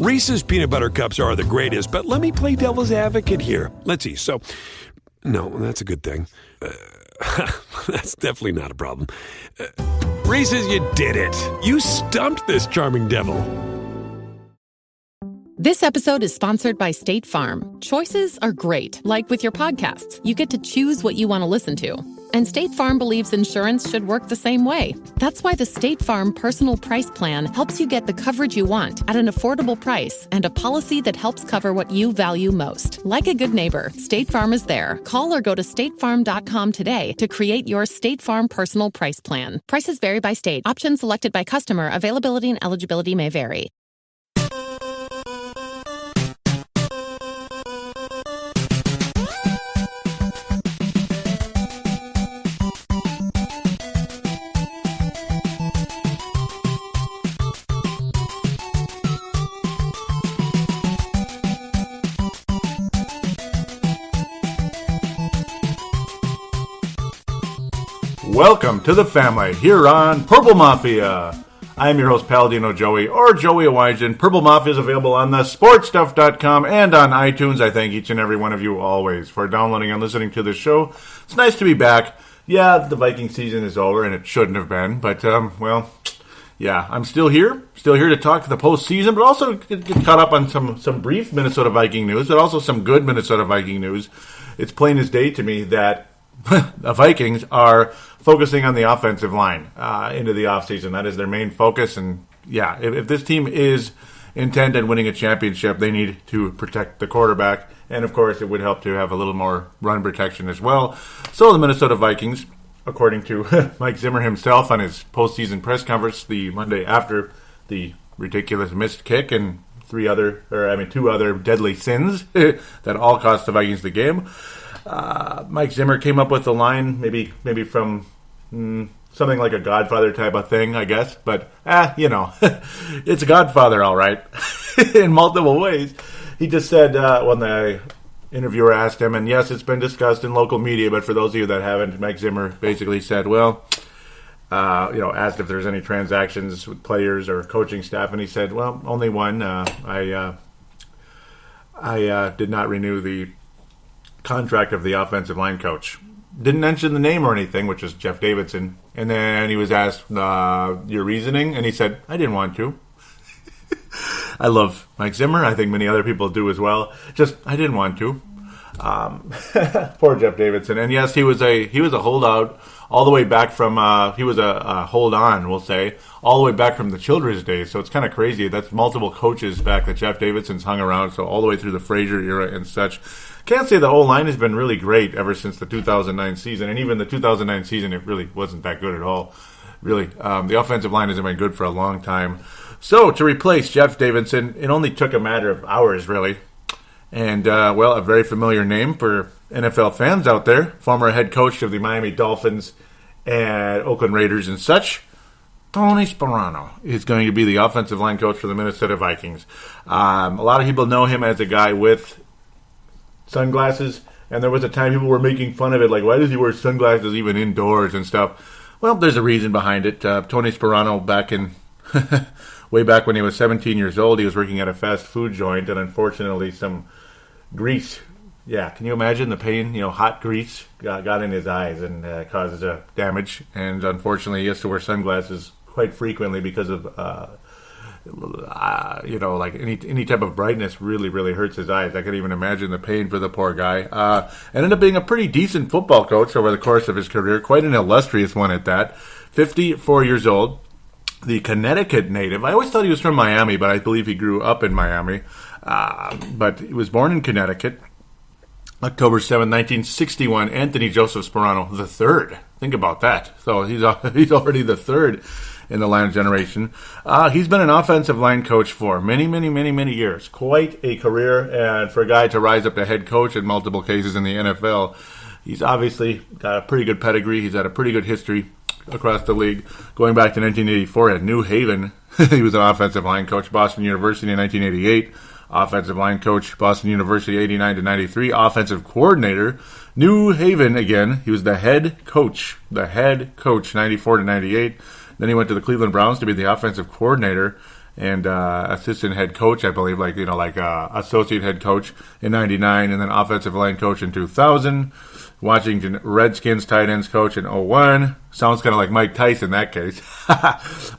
Reese's Peanut Butter Cups are the greatest, but let me play devil's advocate here. Let's see. So, no, that's a good thing. That's definitely not a problem. Reese's, you did it. You stumped this charming devil. This episode is sponsored by State Farm. Choices are great. Like with your podcasts, you get to choose what you want to listen to. And State Farm believes insurance should work the same way. That's why the State Farm Personal Price Plan helps you get the coverage you want at an affordable price and a policy that helps cover what you value most. Like a good neighbor, State Farm is there. Call or go to statefarm.com today to create your State Farm Personal Price Plan. Prices vary by state. Options selected by customer. Availability and eligibility may vary. Welcome to the family here on Purple Mafia. I am your host, Paladino Joey, or Joey Awajan. Purple Mafia is available on the sportstuff.com and on iTunes. I thank each and every one of you always for downloading and listening to this show. It's nice to be back. Yeah, the Viking season is over, and it shouldn't have been, but, yeah, I'm still here to talk the postseason, but also get caught up on some brief Minnesota Viking news, but also some good Minnesota Viking news. It's plain as day to me that the Vikings are focusing on the offensive line into the offseason. That is their main focus. And, yeah, if this team is intent on winning a championship, they need to protect the quarterback. And, of course, it would help to have a little more run protection as well. So the Minnesota Vikings, according to Mike Zimmer himself on his postseason press conference the Monday after the ridiculous missed kick and two other deadly sins that all cost the Vikings the game, Mike Zimmer came up with a line, maybe from something like a Godfather type of thing, I guess. But, it's a Godfather, all right, in multiple ways. He just said, when the interviewer asked him, and yes, it's been discussed in local media, but for those of you that haven't, Mike Zimmer basically said, asked if there's any transactions with players or coaching staff, and he said, well, only one. I did not renew the contract of the offensive line coach. Didn't mention the name or anything, which is Jeff Davidson. And then he was asked, your reasoning? And he said, I didn't want to. I love Mike Zimmer. I think many other people do as well. Just, I didn't want to. Poor Jeff Davidson. And yes, he was a holdout all the way back from, he was a hold on, we'll say, all the way back from the Childress days. So it's kind of crazy. That's multiple coaches back that Jeff Davidson's hung around. So all the way through the Frazier era and such. Can't say the whole line has been really great ever since the 2009 season. And even the 2009 season, it really wasn't that good at all. Really, the offensive line hasn't been good for a long time. So to replace Jeff Davidson, it only took a matter of hours, really. And, a very familiar name for NFL fans out there. Former head coach of the Miami Dolphins and Oakland Raiders and such. Tony Sparano is going to be the offensive line coach for the Minnesota Vikings. A lot of people know him as a guy with sunglasses. And there was a time people were making fun of it. Like, why does he wear sunglasses even indoors and stuff? Well, there's a reason behind it. Tony Sparano, way back when he was 17 years old, he was working at a fast food joint, and unfortunately some grease, can you imagine the pain? Hot grease got in his eyes and caused damage, and unfortunately he has to wear sunglasses quite frequently because of, any type of brightness really, really hurts his eyes. I can even imagine the pain for the poor guy. Ended up being a pretty decent football coach over the course of his career, quite an illustrious one at that. 54 years old. The Connecticut native. I always thought he was from Miami, but I believe he grew up in Miami. But he was born in Connecticut, October 7, 1961. Anthony Joseph Sparano III. Think about that. So he's already the third in the line of generation. He's been an offensive line coach for many, many, many, many years. Quite a career, and for a guy to rise up to head coach in multiple cases in the NFL, he's obviously got a pretty good pedigree. He's had a pretty good history across the league. Going back to 1984 at New Haven, he was an offensive line coach, Boston University in 1988. Offensive line coach, Boston University 89 to 93. Offensive coordinator, New Haven again. He was the head coach 94 to 98. Then he went to the Cleveland Browns to be the offensive coordinator. and assistant head coach, I believe, associate head coach in 99, and then offensive line coach in 2000. Washington Redskins tight ends coach in 01. Sounds kind of like Mike Tice in that case.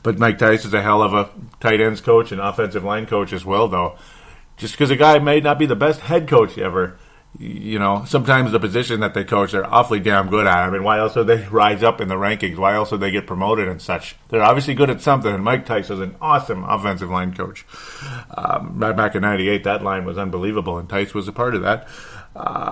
But Mike Tice is a hell of a tight ends coach and offensive line coach as well, though. Just because a guy may not be the best head coach ever, sometimes the position that they coach, they're awfully damn good at. I mean, why else would they rise up in the rankings? Why else would they get promoted and such? They're obviously good at something, and Mike Tice was an awesome offensive line coach. Right back in 98, that line was unbelievable, and Tice was a part of that.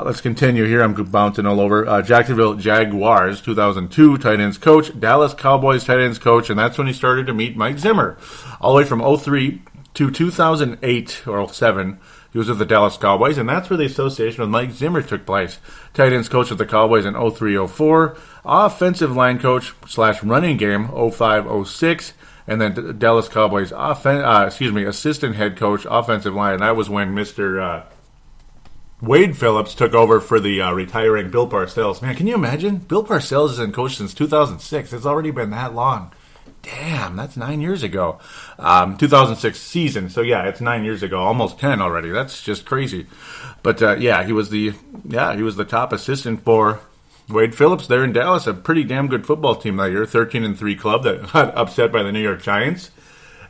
Let's continue here. I'm bouncing all over. Jacksonville Jaguars, 2002, tight ends coach. Dallas Cowboys tight ends coach, and that's when he started to meet Mike Zimmer. All the way from 03 to 2008 or 07, he was with the Dallas Cowboys, and that's where the association with Mike Zimmer took place. Tight ends coach with the Cowboys in 03-04. Offensive line coach / running game 05-06. And then Dallas Cowboys assistant head coach, offensive line. And that was when Mr. Wade Phillips took over for the retiring Bill Parcells. Man, can you imagine? Bill Parcells has been coach since 2006. It's already been that long. Damn, that's 9 years ago. 2006 season. So yeah, it's 9 years ago, almost 10 already. That's just crazy. But he was the top assistant for Wade Phillips there in Dallas. A pretty damn good football team that year. 13-3 club that got upset by the New York Giants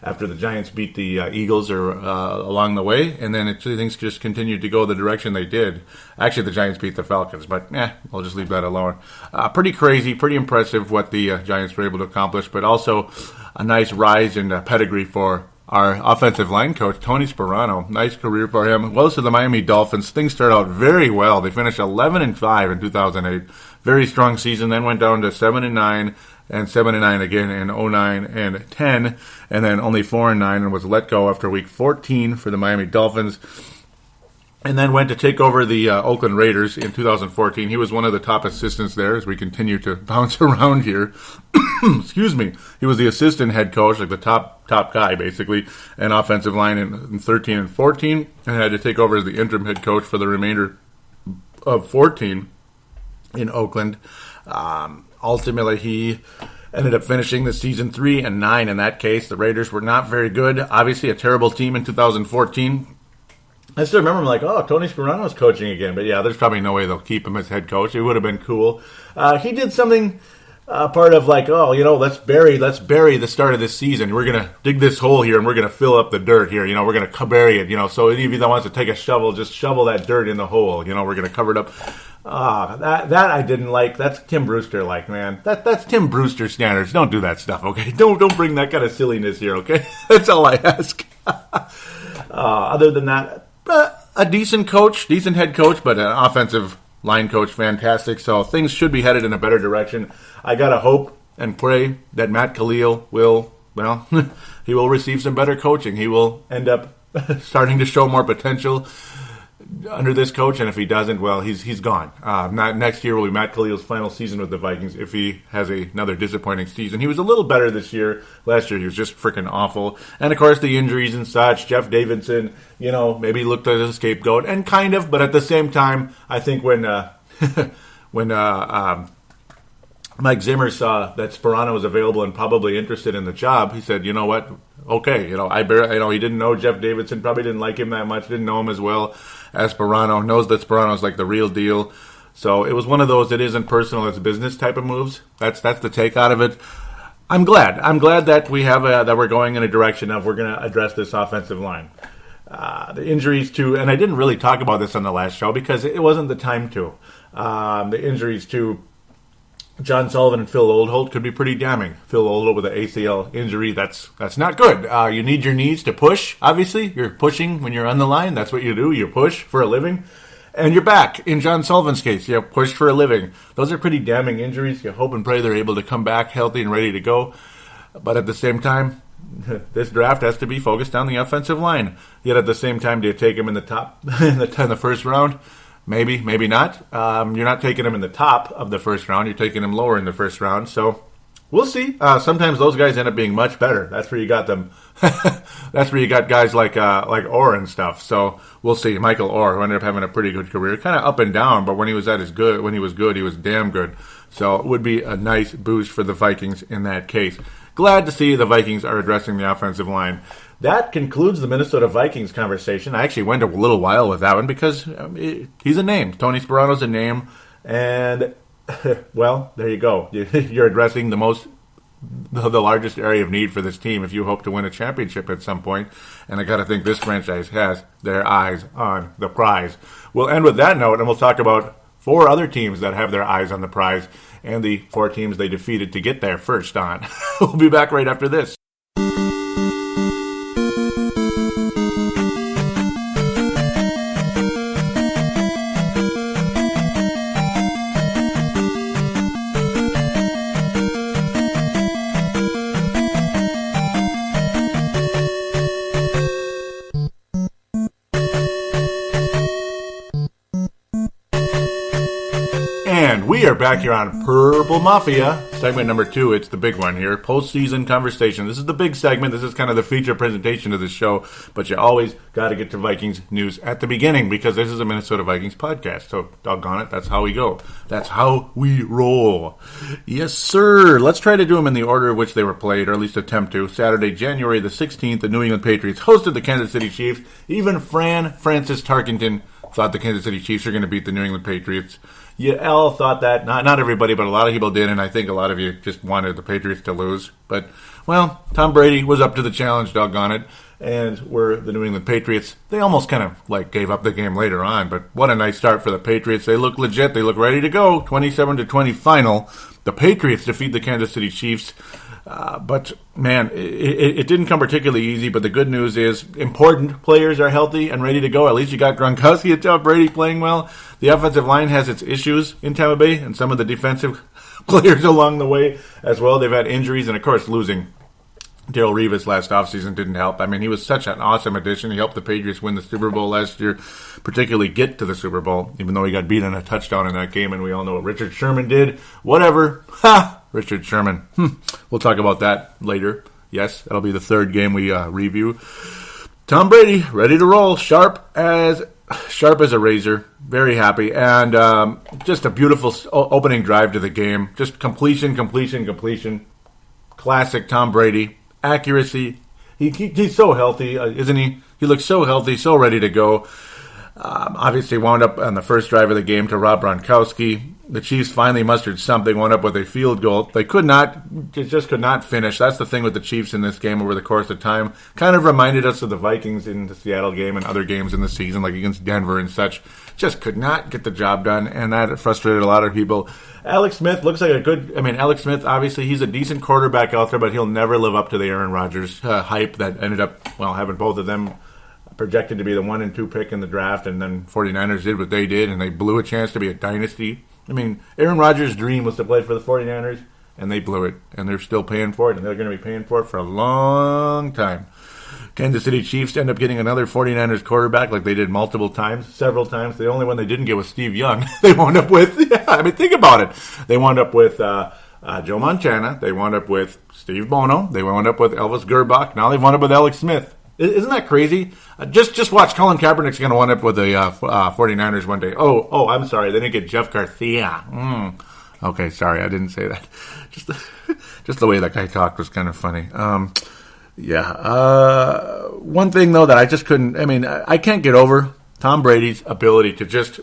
after the Giants beat the Eagles along the way, and then things just continued to go the direction they did. Actually, the Giants beat the Falcons, but I'll just leave that alone. Pretty crazy, pretty impressive what the Giants were able to accomplish, but also a nice rise in pedigree for our offensive line coach, Tony Sparano. Nice career for him. Goes to the Miami Dolphins. Things start out very well. They finished 11-5 in 2008. Very strong season, then went down to 7-9. And 7-9 again in 09 and 10, and then only 4-9, and was let go after week 14 for the Miami Dolphins. And then went to take over the Oakland Raiders in 2014. He was one of the top assistants there as we continue to bounce around here. Excuse me. He was the assistant head coach, like the top guy, basically, and offensive line in 13 and 14, and had to take over as the interim head coach for the remainder of 14 in Oakland. Ultimately, he ended up finishing the season 3-9 in that case. The Raiders were not very good. Obviously, a terrible team in 2014. I still remember Tony Sparano's coaching again. But yeah, there's probably no way they'll keep him as head coach. It would have been cool. He did something part of let's bury the start of this season. We're going to dig this hole here, and we're going to fill up the dirt here. We're going to bury it. So any of you that wants to take a shovel, just shovel that dirt in the hole. We're going to cover it up. That I didn't like. That's Tim Brewster man. That's Tim Brewster standards. Don't do that stuff, okay? Don't bring that kind of silliness here, okay? That's all I ask. Other than that, a decent head coach, but an offensive line coach, fantastic. So things should be headed in a better direction. I gotta hope and pray that Matt Khalil will, he will receive some better coaching. He will end up starting to show more potential under this coach, and if he doesn't, well, he's gone. Next year will be Matt Khalil's final season with the Vikings if he has another disappointing season. He was a little better this year. Last year he was just freaking awful. And of course the injuries and such. Jeff Davidson, maybe looked as a scapegoat, and kind of, but at the same time, I think when Mike Zimmer saw that Sparano was available and probably interested in the job, he said, you know what? Okay, he didn't know Jeff Davidson, probably didn't like him that much, didn't know him as well as Sparano, knows that Sparano's like the real deal. So it was one of those that isn't personal, it's business type of moves. That's the take out of it. I'm glad that we have that we're going in a direction of we're going to address this offensive line. The injuries to, and I didn't really talk about this on the last show because it wasn't the time to. The injuries to John Sullivan and Phil Oldholt could be pretty damning. Phil Oldholt with an ACL injury, that's not good. You need your knees to push, obviously. You're pushing when you're on the line. That's what you do. You push for a living. And your back, in John Sullivan's case, you push for a living. Those are pretty damning injuries. You hope and pray they're able to come back healthy and ready to go. But at the same time, this draft has to be focused on the offensive line. Yet at the same time, do you take him in the top, in the first round? Maybe, maybe not. You're not taking him in the top of the first round. You're taking him lower in the first round. So we'll see. Sometimes those guys end up being much better. That's where you got them. That's where you got guys like Orr and stuff. So we'll see. Michael Orr, who ended up having a pretty good career, kind of up and down, but when he was good, he was damn good. So it would be a nice boost for the Vikings in that case. Glad to see the Vikings are addressing the offensive line. that concludes the Minnesota Vikings conversation. I actually went a little while with that one because he's a name. Tony Sparano's a name. And, well, there you go. You're addressing the largest area of need for this team if you hope to win a championship at some point. And I got to think this franchise has their eyes on the prize. We'll end with that note, and we'll talk about 4 other teams that have their eyes on the prize and the 4 teams they defeated to get there first on. We'll be back right after this. We are back here on Purple Mafia, segment number 2. It's the big one here, postseason conversation. This is the big segment. This is kind of the feature presentation of the show, but you always got to get to Vikings news at the beginning because this is a Minnesota Vikings podcast. So, doggone it, that's how we go. That's how we roll. Yes, sir. Let's try to do them in the order in which they were played, or at least attempt to. Saturday, January the 16th, the New England Patriots hosted the Kansas City Chiefs. Even Francis Tarkenton thought the Kansas City Chiefs were going to beat the New England Patriots. You all thought that. Not everybody, but a lot of people did, and I think a lot of you just wanted the Patriots to lose. But, well, Tom Brady was up to the challenge, doggone it, and were the New England Patriots. They almost kind of, gave up the game later on, but what a nice start for the Patriots. They look legit. They look ready to go. 27-20 final. The Patriots defeat the Kansas City Chiefs. But, man, it didn't come particularly easy, but the good news is important players are healthy and ready to go. At least you got Gronkowski and Tom Brady playing well. The offensive line has its issues in Tampa Bay, and some of the defensive players along the way as well. They've had injuries, and, of course, losing Darrelle Revis last offseason didn't help. I mean, he was such an awesome addition. He helped the Patriots win the Super Bowl last year, particularly get to the Super Bowl, even though he got beat on a touchdown in that game, and we all know what Richard Sherman did. Whatever. Ha! Richard Sherman. We'll talk about that later. Yes, that'll be the 3rd game we review. Tom Brady, ready to roll. Sharp as a razor. Very happy. And just a beautiful opening drive to the game. Just completion. Classic Tom Brady. Accuracy. He's so healthy, isn't he? He looks so healthy, so ready to go. Obviously wound up on the first drive of the game to Rob Gronkowski. The Chiefs finally mustered something, wound up with a field goal. They just could not finish. That's the thing with the Chiefs in this game over the course of time. Kind of reminded us of the Vikings in the Seattle game and other games in the season, like against Denver and such. Just could not get the job done, and that frustrated a lot of people. Alex Smith looks like Alex Smith, obviously, he's a decent quarterback out there, but he'll never live up to the Aaron Rodgers hype that ended up, having both of them projected to be the 1 and 2 pick in the draft, and then 49ers did what they did, and they blew a chance to be a dynasty. I mean, Aaron Rodgers' dream was to play for the 49ers, and they blew it, and they're still paying for it, and they're going to be paying for it for a long time. Kansas City Chiefs end up getting another 49ers quarterback like they did several times. The only one they didn't get was Steve Young. They wound up with, think about it. They wound up with Joe Montana. They wound up with Steve Bono. They wound up with Elvis Gerbach. Now they wound up with Alex Smith. Isn't that crazy? Just watch. Colin Kaepernick's going to wind up with the 49ers one day. Oh, I'm sorry. They didn't get Jeff Garcia. Okay, sorry. I didn't say that. Just the way that guy talked was kind of funny. One thing, though, that I just couldn't... I can't get over Tom Brady's ability to just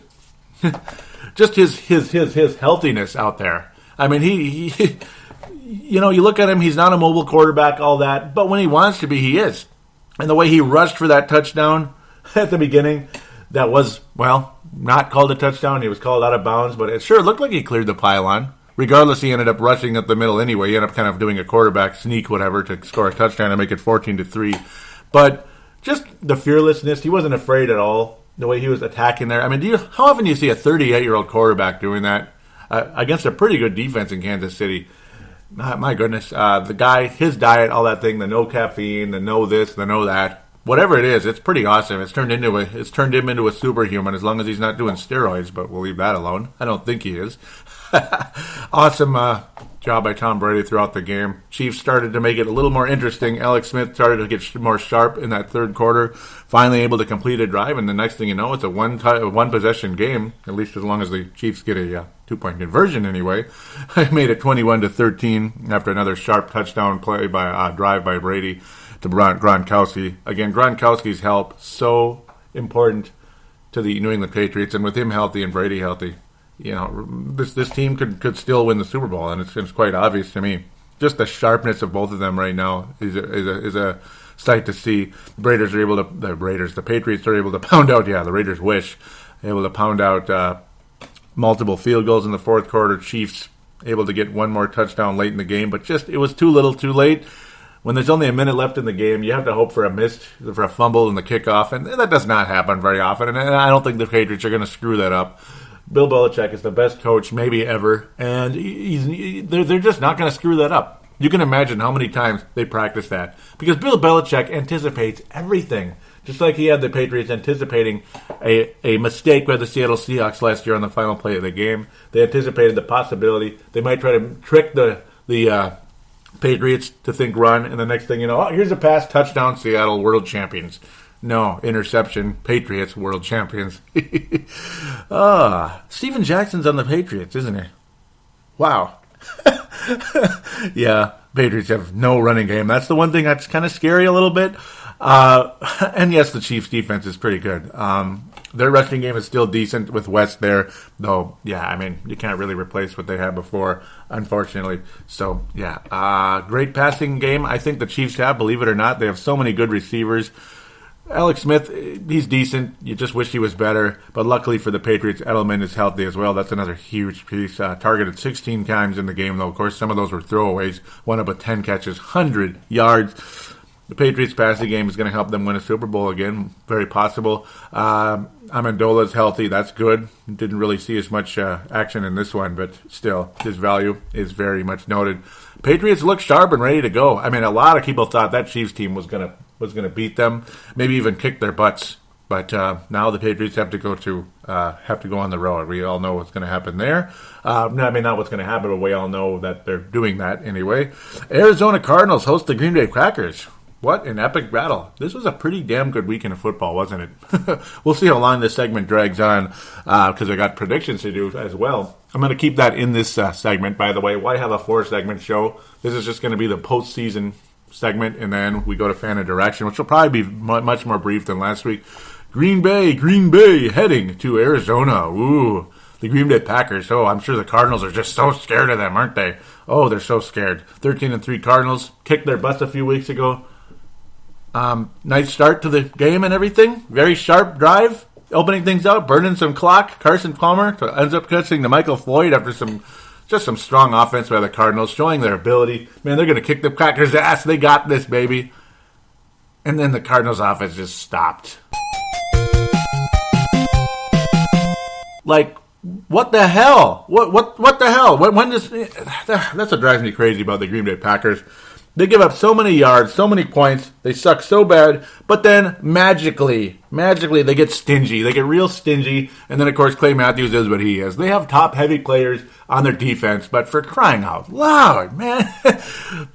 his healthiness out there. I mean, he you look at him, he's not a mobile quarterback, all that, but when he wants to be, he is. And the way he rushed for that touchdown at the beginning, that was, not called a touchdown. He was called out of bounds, but it sure looked like he cleared the pylon. Regardless, he ended up rushing up the middle anyway. He ended up kind of doing a quarterback sneak, whatever, to score a touchdown and make it 14-3. But just the fearlessness, he wasn't afraid at all, the way he was attacking there. I mean, how often do you see a 38-year-old quarterback doing that against a pretty good defense in Kansas City? My goodness, the guy, his diet, all that thing, the no caffeine, the no this, the no that, whatever it is, it's pretty awesome. It's turned him into a superhuman as long as he's not doing steroids, but we'll leave that alone. I don't think he is. Awesome job by Tom Brady throughout the game. Chiefs started to make it a little more interesting. Alex Smith started to get more sharp in that third quarter, finally able to complete a drive, and the next thing you know, it's a one-possession game, at least as long as the Chiefs get a two-point conversion anyway. I made it 21-13 after another sharp touchdown play by drive by Brady. to Gronkowski. Again, Gronkowski's help so important to the New England Patriots, and with him healthy and Brady healthy, this team could still win the Super Bowl, and it's quite obvious to me. Just the sharpness of both of them right now is a sight to see. The Patriots are able to pound out. Yeah, the Raiders able to pound out multiple field goals in the fourth quarter. Chiefs able to get one more touchdown late in the game, but it was too little, too late. When there's only a minute left in the game, you have to hope for a fumble in the kickoff, and that does not happen very often. And I don't think the Patriots are going to screw that up. Bill Belichick is the best coach maybe ever, and they're just not going to screw that up. You can imagine how many times they practice that, because Bill Belichick anticipates everything, just like he had the Patriots anticipating a mistake by the Seattle Seahawks last year on the final play of the game. They anticipated the possibility they might try to trick the Patriots to think run, and the next thing you know, here's a pass, touchdown, Seattle, world champions. No, interception, Patriots, world champions. Steven Jackson's on the Patriots, isn't he? Wow. Yeah, Patriots have no running game. That's the one thing that's kind of scary a little bit. And yes, the Chiefs' defense is pretty good. Their rushing game is still decent with West there, though. Yeah, I mean, you can't really replace what they had before, unfortunately. So yeah, great passing game. I think the Chiefs have, believe it or not, they have so many good receivers. Alex Smith, he's decent. You just wish he was better. But luckily for the Patriots, Edelman is healthy as well. That's another huge piece. Targeted 16 times in the game, though. Of course, some of those were throwaways. Wound up with 10 catches, 100 yards. The Patriots' passing game is going to help them win a Super Bowl again. Very possible. Amendola's healthy. That's good. Didn't really see as much action in this one, but still, his value is very much noted. Patriots look sharp and ready to go. I mean, a lot of people thought that Chiefs team was going to beat them, maybe even kick their butts. But now the Patriots have to go on the road. We all know what's going to happen there. I mean, not what's going to happen, but we all know that they're doing that anyway. Arizona Cardinals host the Green Bay Packers. What an epic battle. This was a pretty damn good weekend of football, wasn't it? We'll see how long this segment drags on, because I got predictions to do as well. I'm going to keep that in this segment, by the way. Why have a 4-segment show? This is just going to be the postseason segment, and then we go to fan interaction, which will probably be much more brief than last week. Green Bay heading to Arizona. Ooh, the Green Bay Packers. Oh, I'm sure the Cardinals are just so scared of them, aren't they? Oh, they're so scared. 13-3 Cardinals kicked their butts a few weeks ago. Nice start to the game and everything. Very sharp drive, opening things out, burning some clock. Carson Palmer ends up catching to Michael Floyd after some strong offense by the Cardinals, showing their ability. Man, they're going to kick the Packers' ass. They got this, baby. And then the Cardinals' offense just stopped. Like, what the hell? What the hell? When does that's what drives me crazy about the Green Bay Packers. They give up so many yards, so many points. They suck so bad. But then, magically, they get stingy. They get real stingy. And then, of course, Clay Matthews is what he is. They have top-heavy players on their defense. But for crying out loud, man.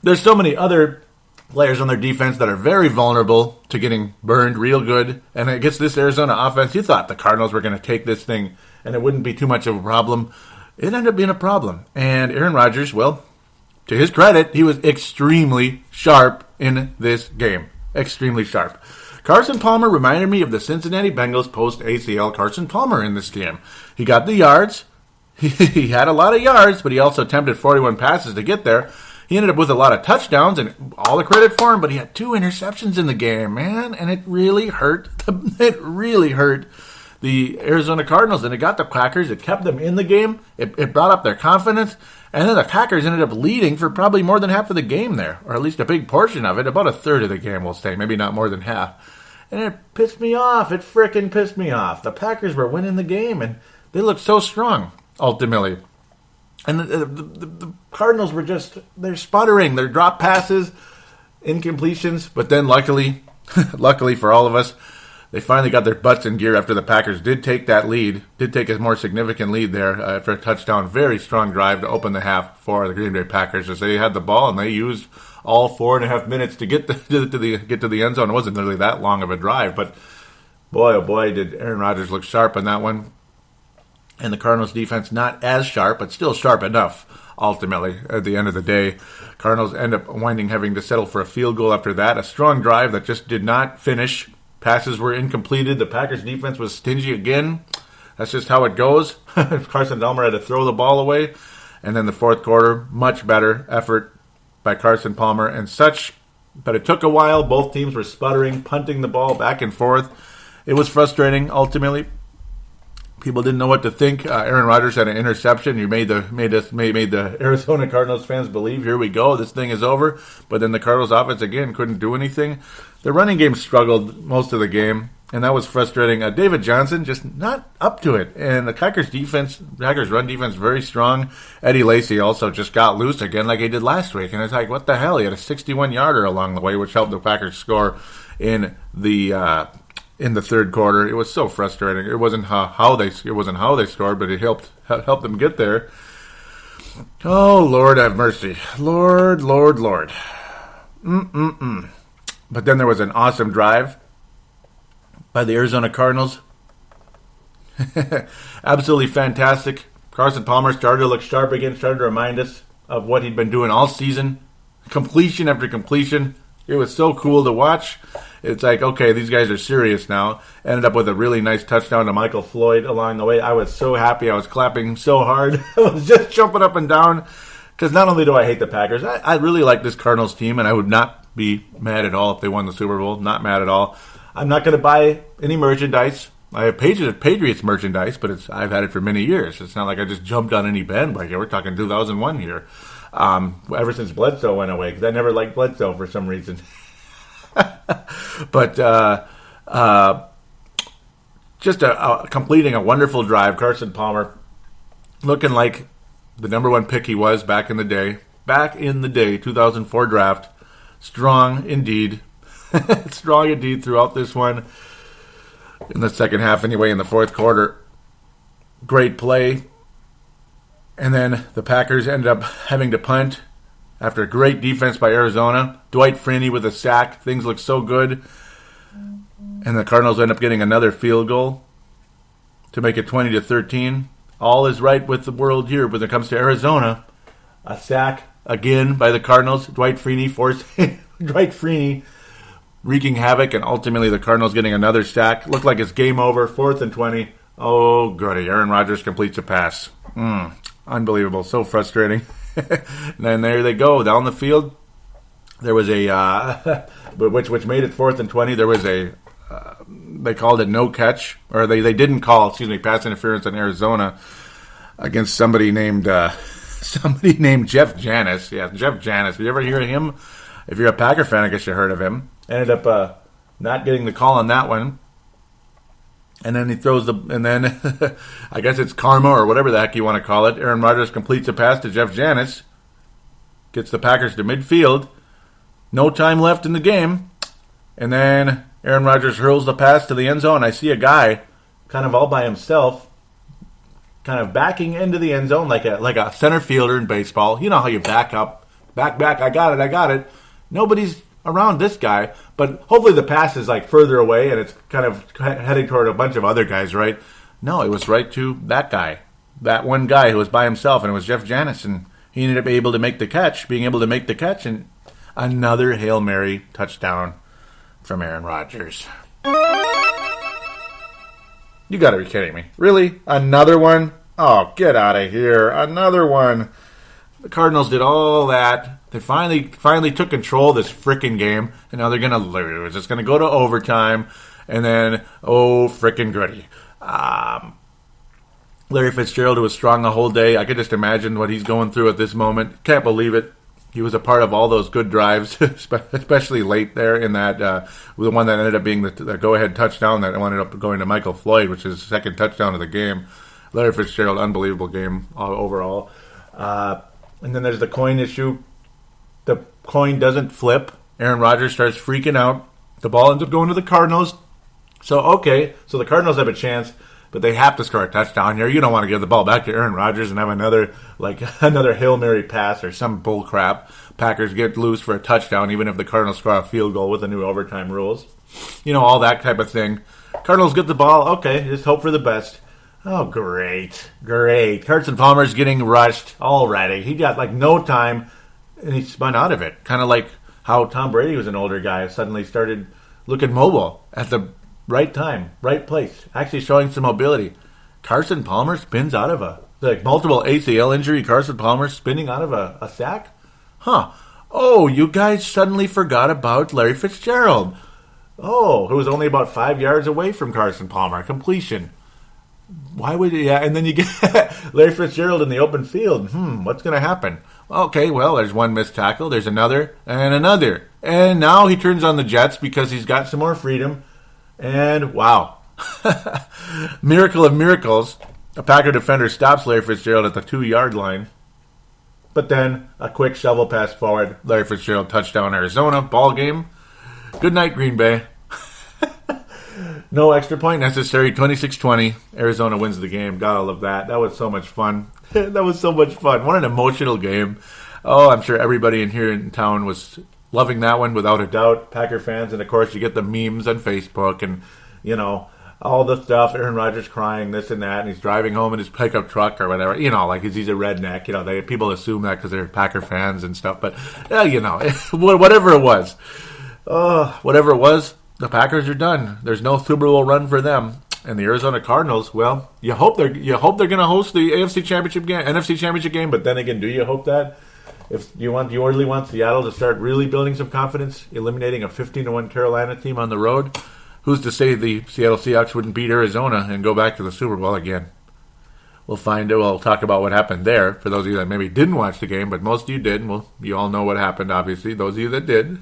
There's so many other players on their defense that are very vulnerable to getting burned real good. And against this Arizona offense, you thought the Cardinals were going to take this thing and it wouldn't be too much of a problem. It ended up being a problem. And Aaron Rodgers, well, to his credit, he was extremely sharp in this game. Extremely sharp. Carson Palmer reminded me of the Cincinnati Bengals post-ACL Carson Palmer in this game. He got the yards. He had a lot of yards, but he also attempted 41 passes to get there. He ended up with a lot of touchdowns, and all the credit for him, but he had 2 interceptions in the game, man, and it really hurt. It really hurt the Arizona Cardinals, and it got the Packers. It kept them in the game. It brought up their confidence. And then the Packers ended up leading for probably more than half of the game there, or at least a big portion of it, about a third of the game, we'll say, maybe not more than half. And it pissed me off. It frickin' pissed me off. The Packers were winning the game, and they looked so strong, ultimately. And the Cardinals were they're sputtering. They're drop passes, incompletions, but then luckily for all of us, they finally got their butts in gear after the Packers did take that lead, did take a more significant lead there after a touchdown. Very strong drive to open the half for the Green Bay Packers as they had the ball and they used all 4.5 minutes to get to the end zone. It wasn't really that long of a drive, but boy, oh boy, did Aaron Rodgers look sharp on that one. And the Cardinals defense not as sharp, but still sharp enough, ultimately, at the end of the day. Cardinals end up having to settle for a field goal after that. A strong drive that just did not finish. Passes were incompleted. The Packers defense was stingy again. That's just how it goes. Carson Palmer had to throw the ball away. And then the fourth quarter, much better effort by Carson Palmer and such. But it took a while. Both teams were sputtering, punting the ball back and forth. It was frustrating, ultimately. People didn't know what to think. Aaron Rodgers had an interception. You made the Arizona Cardinals fans believe, here we go, this thing is over. But then the Cardinals offense, again, couldn't do anything. The running game struggled most of the game, and that was frustrating. David Johnson just not up to it. And the Packers run defense, very strong. Eddie Lacy also just got loose again like he did last week. And it's like, what the hell? He had a 61-yarder along the way, which helped the Packers score in the third quarter. It was so frustrating. It wasn't how they scored, but it helped them get there. Oh, Lord have mercy. Lord. But then there was an awesome drive by the Arizona Cardinals. Absolutely fantastic. Carson Palmer started to look sharp again, started to remind us of what he'd been doing all season. Completion after completion. It was so cool to watch. It's like, okay, these guys are serious now. Ended up with a really nice touchdown to Michael Floyd along the way. I was so happy. I was clapping so hard. I was just jumping up and down. Because not only do I hate the Packers, I really like this Cardinals team, and I would not be mad at all if they won the Super Bowl. Not mad at all. I'm not going to buy any merchandise. I have Patriots merchandise, but I've had it for many years. It's not like I just jumped on any bandwagon. We're talking 2001 here. Ever since Bledsoe went away, because I never liked Bledsoe for some reason. But just completing a wonderful drive. Carson Palmer looking like the number one pick he was back in the day. 2004 draft. Strong indeed. Strong indeed throughout this one. In the second half anyway, in the fourth quarter. Great play. And then the Packers ended up having to punt after a great defense by Arizona. Dwight Freeney with a sack. Things look so good. And the Cardinals end up getting another field goal to make it 20-13. All is right with the world here when it comes to Arizona. A sack again by the Cardinals. Dwight Freeney wreaking havoc, and ultimately the Cardinals getting another sack. Looked like it's game over. 4th and 20. Oh, goody. Aaron Rodgers completes a pass. Unbelievable. So frustrating. And then there they go down the field. There was a which made it 4th and 20. There was a they called it no catch, or they didn't call, pass interference on Arizona against somebody named Jeff Janis. Yeah, Jeff Janis. Did you ever hear of him? If you're a Packer fan, I guess you heard of him. Ended up not getting the call on that one. And then I guess it's karma or whatever the heck you want to call it. Aaron Rodgers completes a pass to Jeff Janis. Gets the Packers to midfield. No time left in the game. And then Aaron Rodgers hurls the pass to the end zone. I see a guy kind of all by himself, kind of backing into the end zone like a center fielder in baseball. You know how you back up. Back. I got it. Nobody's around this guy, but hopefully the pass is like further away and it's kind of heading toward a bunch of other guys, right? No, it was right to that guy, that one guy who was by himself, and it was Jeff Janis, and he ended up being able to make the catch, and another Hail Mary touchdown from Aaron Rodgers. You gotta be kidding me. Really? Another one? Oh, get out of here. Another one. The Cardinals did all that. They finally took control of this frickin' game, and now they're going to lose. It's going to go to overtime, and then, oh, frickin' goody. Larry Fitzgerald, who was strong the whole day, I could just imagine what he's going through at this moment. Can't believe it. He was a part of all those good drives, especially late there in that, the one that ended up being the go-ahead touchdown that ended up going to Michael Floyd, which is the second touchdown of the game. Larry Fitzgerald, unbelievable game overall. And then there's the coin issue. The coin doesn't flip. Aaron Rodgers starts freaking out. The ball ends up going to the Cardinals. So the Cardinals have a chance, but they have to score a touchdown here. You don't want to give the ball back to Aaron Rodgers and have another Hail Mary pass or some bull crap. Packers get loose for a touchdown, even if the Cardinals score a field goal with the new overtime rules. You know, all that type of thing. Cardinals get the ball. Okay, just hope for the best. Oh, great. Carson Palmer's getting rushed already. He got like no time, and he spun out of it. Kind of like how Tom Brady was an older guy, suddenly started looking mobile at the right time, right place, actually showing some mobility. Carson Palmer spins out of multiple ACL injury. Carson Palmer spinning out of a sack? Huh. Oh, you guys suddenly forgot about Larry Fitzgerald. Oh, who was only about 5 yards away from Carson Palmer. Completion. Why would you? Yeah, and then you get Larry Fitzgerald in the open field. What's going to happen? Okay, well, there's one missed tackle. There's another and another. And now he turns on the Jets because he's got some more freedom. And wow. Miracle of miracles. A Packer defender stops Larry Fitzgerald at the 2-yard line. But then a quick shovel pass forward. Larry Fitzgerald touchdown Arizona. Ball game. Good night, Green Bay. No extra point necessary. 26-20. Arizona wins the game. Gotta love that. That was so much fun. What an emotional game. Oh, I'm sure everybody in here in town was loving that one without a doubt. Packer fans, and of course you get the memes on Facebook and, all the stuff. Aaron Rodgers crying, this and that, and he's driving home in his pickup truck or whatever. Like he's a redneck. People assume that because they're Packer fans and stuff. But, whatever it was. Whatever it was, the Packers are done. There's no Super Bowl run for them. And the Arizona Cardinals, well, you hope they're going to host the NFC Championship game, NFC Championship game. But then again, do you hope that? If you really want Seattle to start really building some confidence, eliminating a 15-1 Carolina team on the road, who's to say the Seattle Seahawks wouldn't beat Arizona and go back to the Super Bowl again? We'll talk about what happened there. For those of you that maybe didn't watch the game, but most of you did. Well, you all know what happened, obviously. Those of you that did.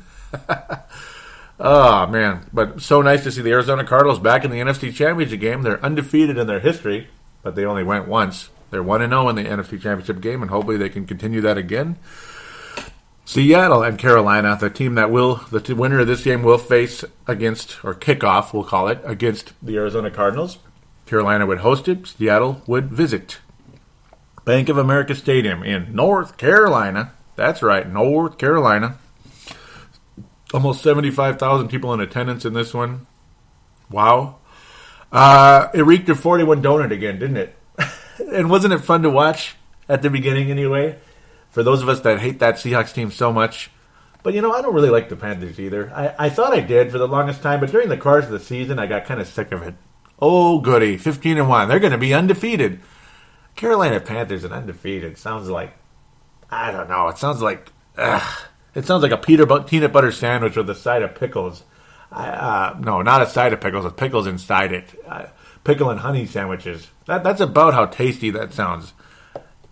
Oh, man. But so nice to see the Arizona Cardinals back in the NFC Championship game. They're undefeated in their history, but they only went once. They're 1-0 in the NFC Championship game, and hopefully they can continue that again. Seattle and Carolina, the winner of this game will face against, or kickoff, we'll call it, against the Arizona Cardinals. Carolina would host it. Seattle would visit Bank of America Stadium in North Carolina. That's right, North Carolina. Almost 75,000 people in attendance in this one. Wow. It reeked of 41 donut again, didn't it? And wasn't it fun to watch at the beginning anyway? For those of us that hate that Seahawks team so much. But, I don't really like the Panthers either. I thought I did for the longest time, but during the course of the season, I got kind of sick of it. Oh, goody. 15-1. They're going to be undefeated. Carolina Panthers and undefeated sounds like, I don't know. It sounds like a peanut butter sandwich with a side of pickles. No, not a side of pickles, with pickles inside it. Pickle and honey sandwiches. That's about how tasty that sounds.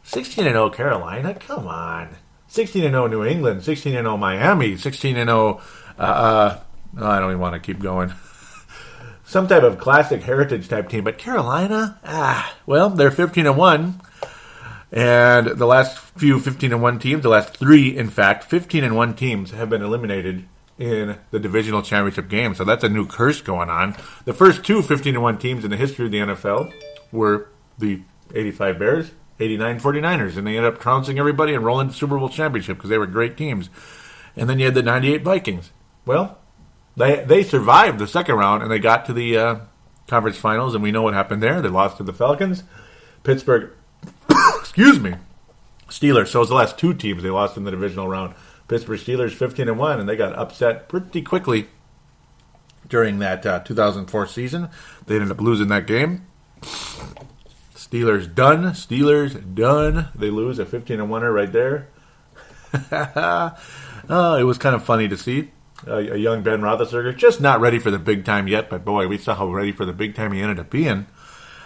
16-0 Carolina? Come on. 16-0 New England. 16-0 Miami. 16-0... I don't even want to keep going. Some type of classic heritage type team. But Carolina? Well, they're 15-1. And the last few 15-1 teams, the last three, in fact, 15-1 teams have been eliminated in the divisional championship game. So that's a new curse going on. The first two 15-1 teams in the history of the NFL were the 85 Bears, 89 49ers. And they ended up trouncing everybody and rolling the Super Bowl championship because they were great teams. And then you had the 98 Vikings. Well, they survived the second round and they got to the conference finals. And we know what happened there. They lost to the Falcons. Pittsburgh... Excuse me. Steelers. So it was the last two teams they lost in the divisional round. Pittsburgh Steelers 15-1, and they got upset pretty quickly during that 2004 season. They ended up losing that game. Steelers done. They lose a 15-1er right there. It was kind of funny to see. A young Ben Roethlisberger, just not ready for the big time yet, but boy, we saw how ready for the big time he ended up being.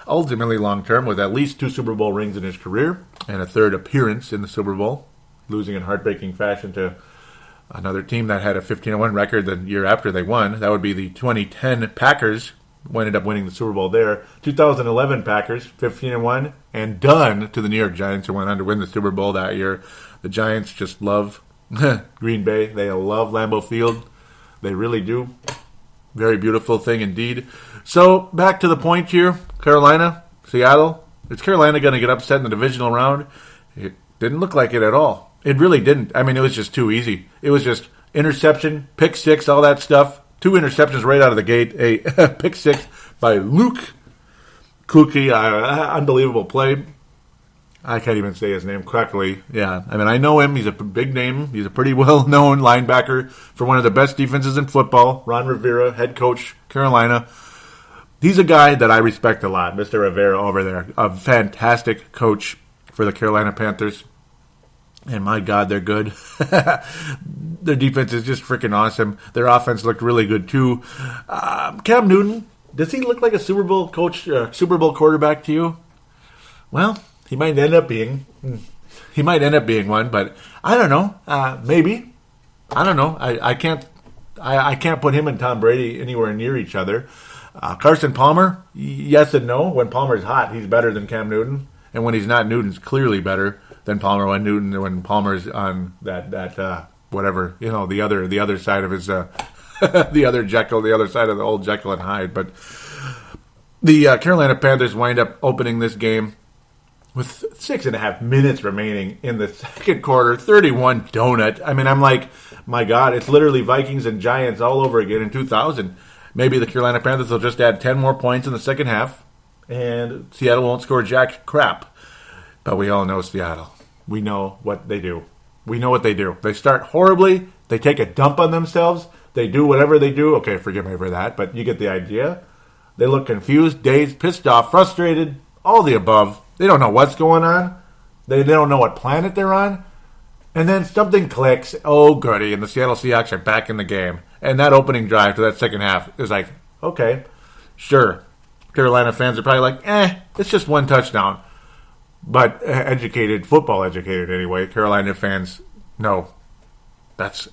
Ultimately long-term, with at least 2 Super Bowl rings in his career and a third appearance in the Super Bowl, losing in heartbreaking fashion to another team that had a 15-1 record the year after they won. That would be the 2010 Packers, who ended up winning the Super Bowl there. 2011 Packers, 15-1, and done to the New York Giants, who went on to win the Super Bowl that year. The Giants just love Green Bay. They love Lambeau Field. They really do. Very beautiful thing indeed. So, back to the point here. Carolina, Seattle. Is Carolina going to get upset in the divisional round? It didn't look like it at all. It really didn't. I mean, it was just too easy. It was just interception, pick six, all that stuff. 2 interceptions right out of the gate. A pick six by Luke Kluke, unbelievable play. I can't even say his name correctly. Yeah, I mean, I know him. He's a big name. He's a pretty well-known linebacker for one of the best defenses in football. Ron Rivera, head coach, Carolina. He's a guy that I respect a lot, Mr. Rivera over there. A fantastic coach for the Carolina Panthers. And my God, they're good. Their defense is just freaking awesome. Their offense looked really good, too. Cam Newton, does he look like a Super Bowl coach, Super Bowl quarterback to you? Well, he might end up being. He might end up being one, but I don't know. Maybe. I don't know. I can't put him and Tom Brady anywhere near each other. Carson Palmer, yes and no. When Palmer's hot, he's better than Cam Newton. And when he's not, Newton's clearly better than Palmer. When Palmer's on that whatever, the other side of his the other Jekyll, the other side of the old Jekyll and Hyde. But the Carolina Panthers wind up opening this game with 6.5 minutes remaining in the second quarter, 31 donut. I mean, I'm like, my God, it's literally Vikings and Giants all over again in 2000. Maybe the Carolina Panthers will just add 10 more points in the second half, and Seattle won't score jack crap. But we all know Seattle. We know what they do. We know what they do. They start horribly. They take a dump on themselves. They do whatever they do. Okay, forgive me for that, but you get the idea. They look confused, dazed, pissed off, frustrated, all the above. They don't know what's going on. They don't know what planet they're on. And then something clicks. Oh, goody. And the Seattle Seahawks are back in the game. And that opening drive to that second half is like, okay, sure. Carolina fans are probably like, it's just one touchdown. But football educated anyway, Carolina fans, no. That's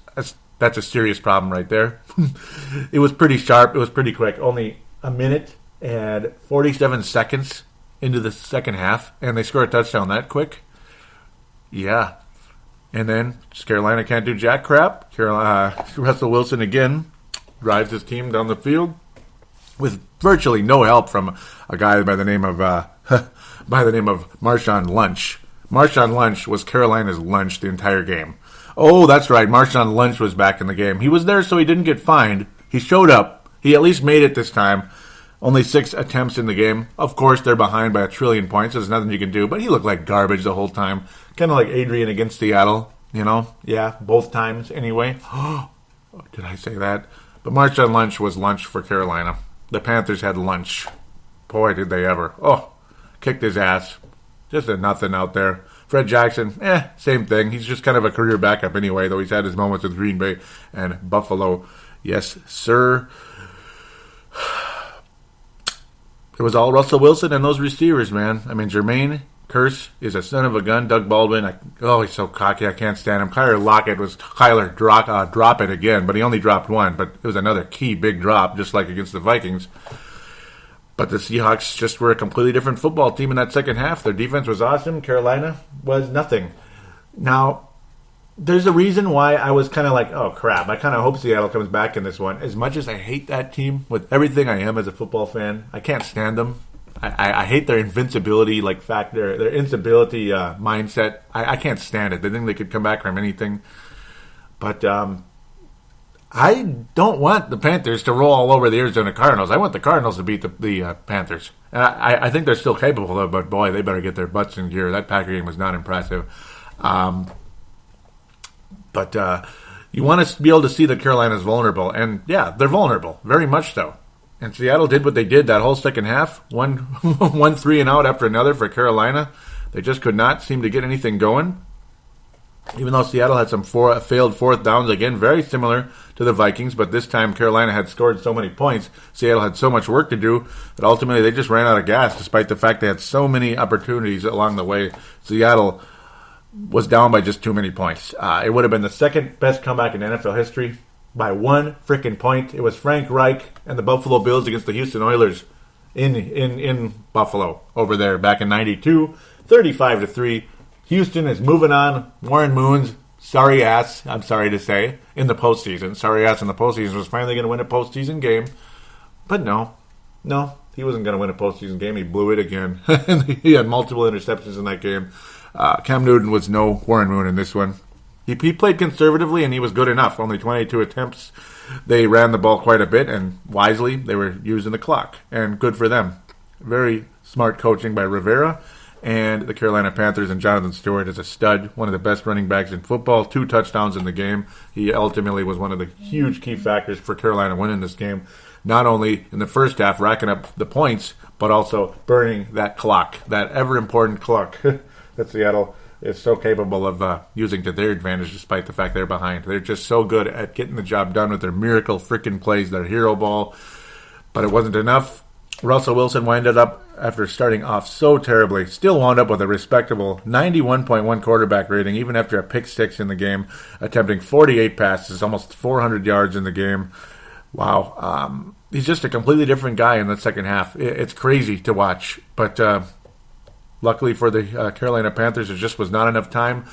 a serious problem right there. It was pretty sharp. It was pretty quick. Only a minute and 47 seconds into the second half, and they score a touchdown that quick? Yeah. And then Carolina can't do jack crap. Russell Wilson again drives his team down the field with virtually no help from a guy by the name of Marshawn Lynch. Marshawn Lynch was Carolina's lunch the entire game. Oh, that's right. Marshawn Lynch was back in the game. He was there so he didn't get fined. He showed up. He at least made it this time. Only 6 attempts in the game. Of course, they're behind by 1 trillion points. There's nothing you can do. But he looked like garbage the whole time. Kind of like Adrian against Seattle. Yeah, both times anyway. Did I say that? But Marshawn Lynch was lunch for Carolina. The Panthers had lunch. Boy, did they ever. Oh, kicked his ass. Just a nothing out there. Fred Jackson, same thing. He's just kind of a career backup anyway, though he's had his moments with Green Bay and Buffalo. Yes, sir. It was all Russell Wilson and those receivers, man. I mean, Jermaine Kearse is a son of a gun. Doug Baldwin, he's so cocky. I can't stand him. Kyler Lockett was Kyler drop it again, but he only dropped one. But it was another key big drop, just like against the Vikings. But the Seahawks just were a completely different football team in that second half. Their defense was awesome. Carolina was nothing. Now, there's a reason why I was kind of like, oh, crap. I kind of hope Seattle comes back in this one. As much as I hate that team, with everything I am as a football fan, I can't stand them. I hate their invincibility factor, their instability mindset. I can't stand it. They think they could come back from anything. But I don't want the Panthers to roll all over the Arizona Cardinals. I want the Cardinals to beat the Panthers. And I think they're still capable of it, but boy, they better get their butts in gear. That Packer game was not impressive. But you want to be able to see that Carolina's vulnerable. And, yeah, they're vulnerable, very much so. And Seattle did what they did that whole second half. One 3-and-out after another for Carolina. They just could not seem to get anything going. Even though Seattle had some failed fourth downs, again, very similar to the Vikings. But this time Carolina had scored so many points. Seattle had so much work to do that ultimately they just ran out of gas, despite the fact they had so many opportunities along the way. Seattle was down by just too many points. It would have been the second best comeback in NFL history by 1 freaking point. It was Frank Reich and the Buffalo Bills against the Houston Oilers in Buffalo over there back in 92, 35-3. Houston is moving on. Warren Moon's sorry ass, I'm sorry to say, in the postseason. Sorry ass in the postseason was finally going to win a postseason game. But no, he wasn't going to win a postseason game. He blew it again. He had multiple interceptions in that game. Cam Newton was no Warren Moon in this one. He played conservatively, and he was good enough. Only 22 attempts. They ran the ball quite a bit, and wisely, they were using the clock. And good for them. Very smart coaching by Rivera. And the Carolina Panthers and Jonathan Stewart is a stud, one of the best running backs in football, 2 touchdowns in the game. He ultimately was one of the huge key factors for Carolina winning this game, not only in the first half racking up the points, but also burning that clock, that ever-important clock that Seattle is so capable of using to their advantage despite the fact they're behind. They're just so good at getting the job done with their miracle freaking plays, their hero ball. But it wasn't enough. Russell Wilson winded up, after starting off so terribly, still wound up with a respectable 91.1 quarterback rating, even after a pick six in the game, attempting 48 passes, almost 400 yards in the game. Wow. He's just a completely different guy in the second half. It's crazy to watch. But luckily for the Carolina Panthers, there just was not enough time.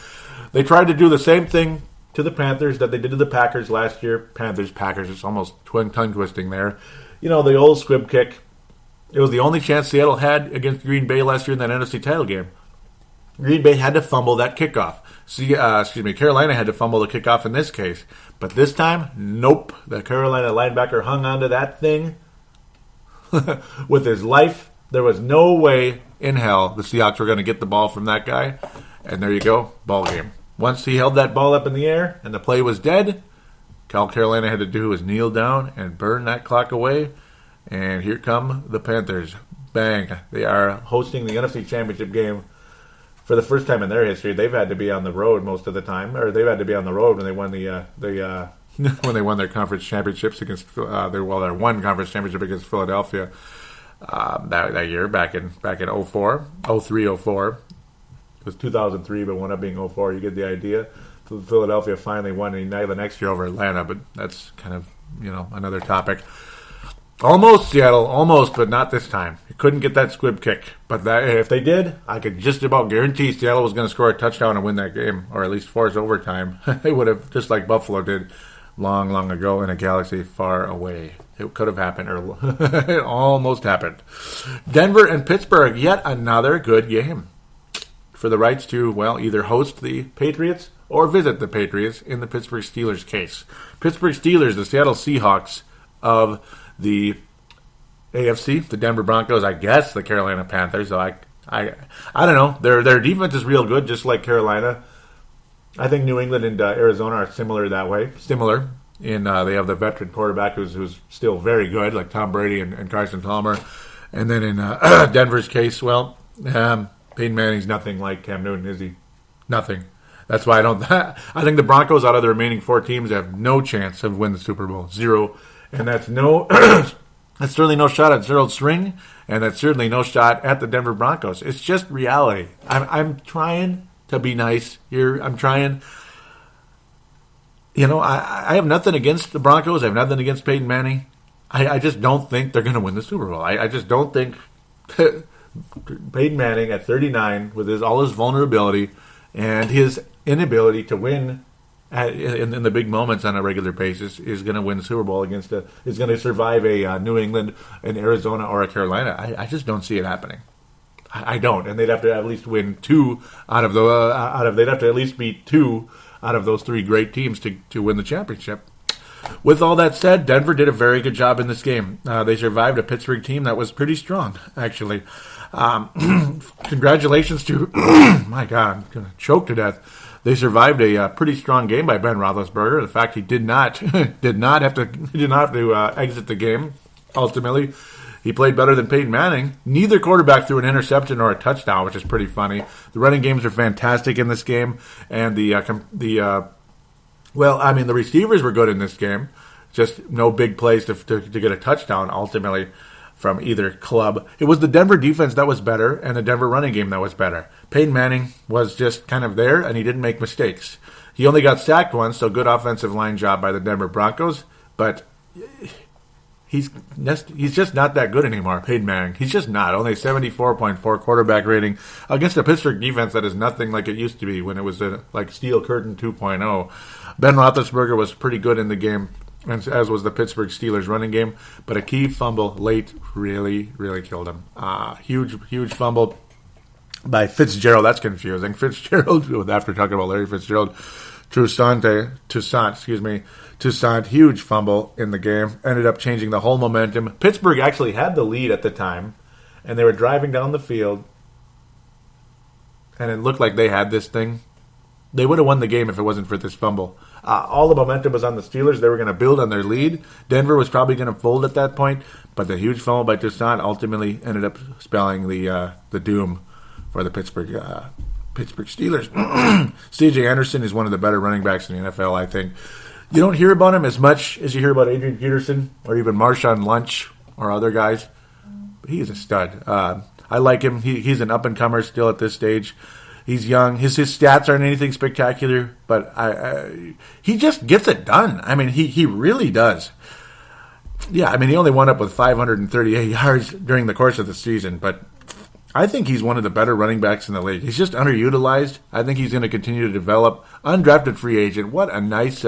They tried to do the same thing to the Panthers that they did to the Packers last year. Packers, it's almost tongue twisting there. You know, the old squib kick. It was the only chance Seattle had against Green Bay last year in that NFC title game. Green Bay had to fumble that kickoff. Carolina had to fumble the kickoff in this case. But this time, nope. The Carolina linebacker hung onto that thing with his life. There was no way in hell the Seahawks were going to get the ball from that guy. And there you go, ball game. Once he held that ball up in the air and the play was dead, all Carolina had to do was kneel down and burn that clock away. And here come the Panthers. Bang. They are hosting the NFC Championship game for the first time in their history. They've had to be on the road most of the time, or they've had to be on the road when they won when they won their conference championships against their one conference championship against Philadelphia that year back in 04, 03, 04. It was 2003, but wound up being 04. You get the idea. Philadelphia finally won the next year over Atlanta, but that's kind of another topic. Almost, Seattle, almost, but not this time. You couldn't get that squib kick. But if they did, I could just about guarantee Seattle was going to score a touchdown and win that game, or at least force overtime. They would have, just like Buffalo did long, long ago in a galaxy far away. It could have happened, or it almost happened. Denver and Pittsburgh, yet another good game. For the rights to, either host the Patriots or visit the Patriots in the Pittsburgh Steelers case. Pittsburgh Steelers, the Seattle Seahawks of the AFC, the Denver Broncos, I guess the Carolina Panthers. So I don't know. Their defense is real good, just like Carolina. I think New England and Arizona are similar that way. Similar in they have the veteran quarterback who's still very good, like Tom Brady and Carson Palmer. And then in Denver's case, Peyton Manning's nothing like Cam Newton, is he? Nothing. That's why I think the Broncos out of the remaining 4 teams have no chance of winning the Super Bowl. 0. And that's that's certainly no shot at Gerald String, and that's certainly no shot at the Denver Broncos. It's just reality. I'm trying to be nice here. I'm trying. I have nothing against the Broncos. I have nothing against Peyton Manning. I just don't think they're going to win the Super Bowl. I just don't think Peyton Manning at 39, with all his vulnerability and his inability to win in the big moments on a regular basis, is going to win the Super Bowl is going to survive a New England, an Arizona, or a Carolina. I just don't see it happening. I don't, and they'd have to at least win 2 they'd have to at least beat 2 out of those 3 great teams to win the championship. With all that said, Denver did a very good job in this game. They survived a Pittsburgh team that was pretty strong, actually. Congratulations to my God, I'm going to choke to death. They survived a pretty strong game by Ben Roethlisberger. The fact he did not have to exit the game. Ultimately, he played better than Peyton Manning. Neither quarterback threw an interception or a touchdown, which is pretty funny. The running games are fantastic in this game, and the receivers were good in this game. Just no big plays to get a touchdown. Ultimately, from either club. It was the Denver defense that was better and the Denver running game that was better. Peyton Manning was just kind of there, and he didn't make mistakes. He only got sacked once, so good offensive line job by the Denver Broncos, but he's just not that good anymore, Peyton Manning. He's just not. Only 74.4 quarterback rating against a Pittsburgh defense that is nothing like it used to be when it was like Steel Curtain 2.0. Ben Roethlisberger was pretty good in the game, as was the Pittsburgh Steelers running game, but a key fumble late really, really killed him. Huge fumble by Fitzgerald. That's confusing. Fitzgerald, after talking about Larry Fitzgerald, Toussaint, huge fumble in the game. Ended up changing the whole momentum. Pittsburgh actually had the lead at the time, and they were driving down the field, and it looked like they had this thing. They would have won the game if it wasn't for this fumble. All the momentum was on the Steelers. They were going to build on their lead. Denver was probably going to fold at that point, but the huge fumble by Toussaint ultimately ended up spelling the doom for the Pittsburgh Steelers. C.J. Anderson is one of the better running backs in the NFL, I think. You don't hear about him as much as you hear about Adrian Peterson or even Marshawn Lynch or other guys. But he is a stud. I like him. He's an up-and-comer still at this stage. He's young. His stats aren't anything spectacular, but he just gets it done. I mean, he really does. Yeah, I mean, he only wound up with 538 yards during the course of the season, but I think he's one of the better running backs in the league. He's just underutilized. I think he's going to continue to develop. Undrafted free agent. What a nice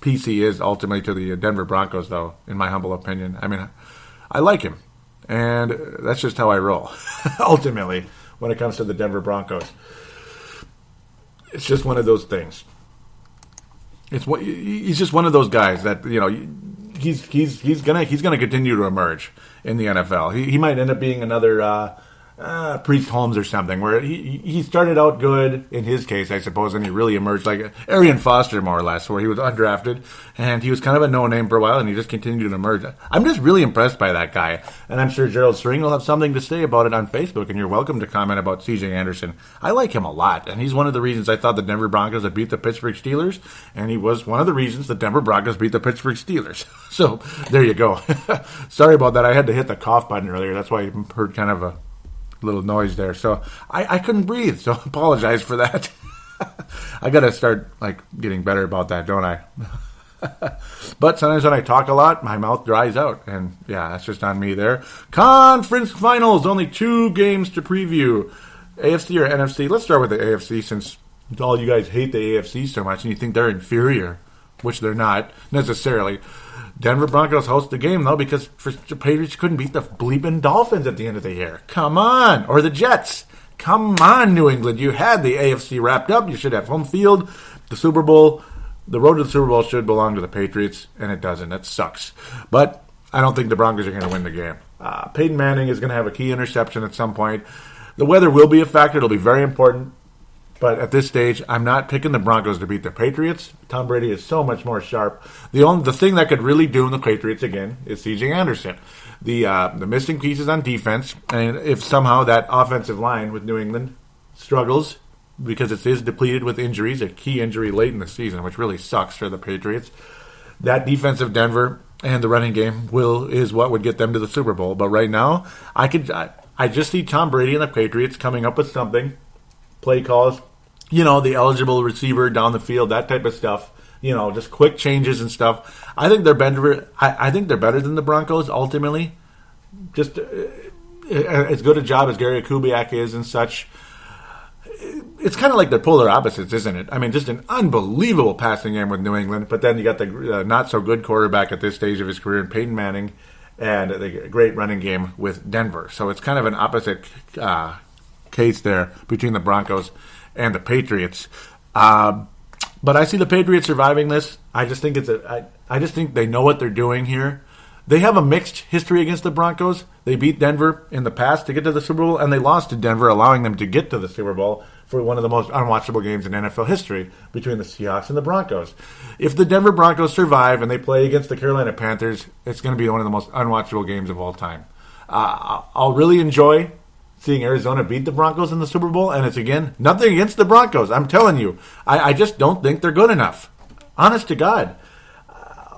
piece he is ultimately to the Denver Broncos, though, in my humble opinion. I mean, I like him, and that's just how I roll, ultimately, when it comes to the Denver Broncos. It's just one of those things. He's just one of those guys that, you know, he's gonna continue to emerge in the NFL. He might end up being another Priest Holmes or something, where he started out good in his case, I suppose, and he really emerged like Arian Foster, more or less, where he was undrafted, and he was kind of a no-name for a while, and he just continued to emerge. I'm just really impressed by that guy, and I'm sure Gerald String will have something to say about it on Facebook, and you're welcome to comment about C.J. Anderson. I like him a lot, and he's one of the reasons I thought the Denver Broncos had beat the Pittsburgh Steelers, and he was one of the reasons the Denver Broncos beat the Pittsburgh Steelers. So, there you go. Sorry about that. I had to hit the cough button earlier. That's why you heard kind of a little noise there. So I couldn't breathe, so apologize for that. I got to start getting better about that, don't I? But sometimes when I talk a lot, my mouth dries out, and yeah, that's just on me there. Conference finals, only 2 games to preview. AFC or NFC? Let's start with the AFC, since all you guys hate the AFC so much and you think they're inferior, which they're not necessarily. Denver Broncos host the game, though, because the Patriots couldn't beat the bleeping Dolphins at the end of the year. Come on. Or the Jets. Come on, New England. You had the AFC wrapped up. You should have home field. The Super Bowl, the road to the Super Bowl should belong to the Patriots, and it doesn't. That sucks. But I don't think the Broncos are going to win the game. Peyton Manning is going to have a key interception at some point. The weather will be a factor. It'll be very important. But at this stage, I'm not picking the Broncos to beat the Patriots. Tom Brady is so much more sharp. The thing that could really doom the Patriots again is C.J. Anderson. The missing pieces on defense, and if somehow that offensive line with New England struggles, because it is depleted with injuries, a key injury late in the season, which really sucks for the Patriots, that defense of Denver and the running game is what would get them to the Super Bowl. But right now, I just see Tom Brady and the Patriots coming up with something. Play calls, the eligible receiver down the field, that type of stuff. Just quick changes and stuff. I think they're better. I think they're better than the Broncos ultimately. Just as good a job as Gary Kubiak is and such. It's kind of like they're polar opposites, isn't it? I mean, just an unbelievable passing game with New England, but then you got the not so good quarterback at this stage of his career in Peyton Manning, and the great running game with Denver. So it's kind of an opposite case there between the Broncos and the Patriots. But I see the Patriots surviving this. I just think I just think they know what they're doing here. They have a mixed history against the Broncos. They beat Denver in the past to get to the Super Bowl, and they lost to Denver, allowing them to get to the Super Bowl for one of the most unwatchable games in NFL history between the Seahawks and the Broncos. If the Denver Broncos survive and they play against the Carolina Panthers, it's going to be one of the most unwatchable games of all time. I'll really enjoy seeing Arizona beat the Broncos in the Super Bowl, and it's, again, nothing against the Broncos. I'm telling you, I just don't think they're good enough. Honest to God.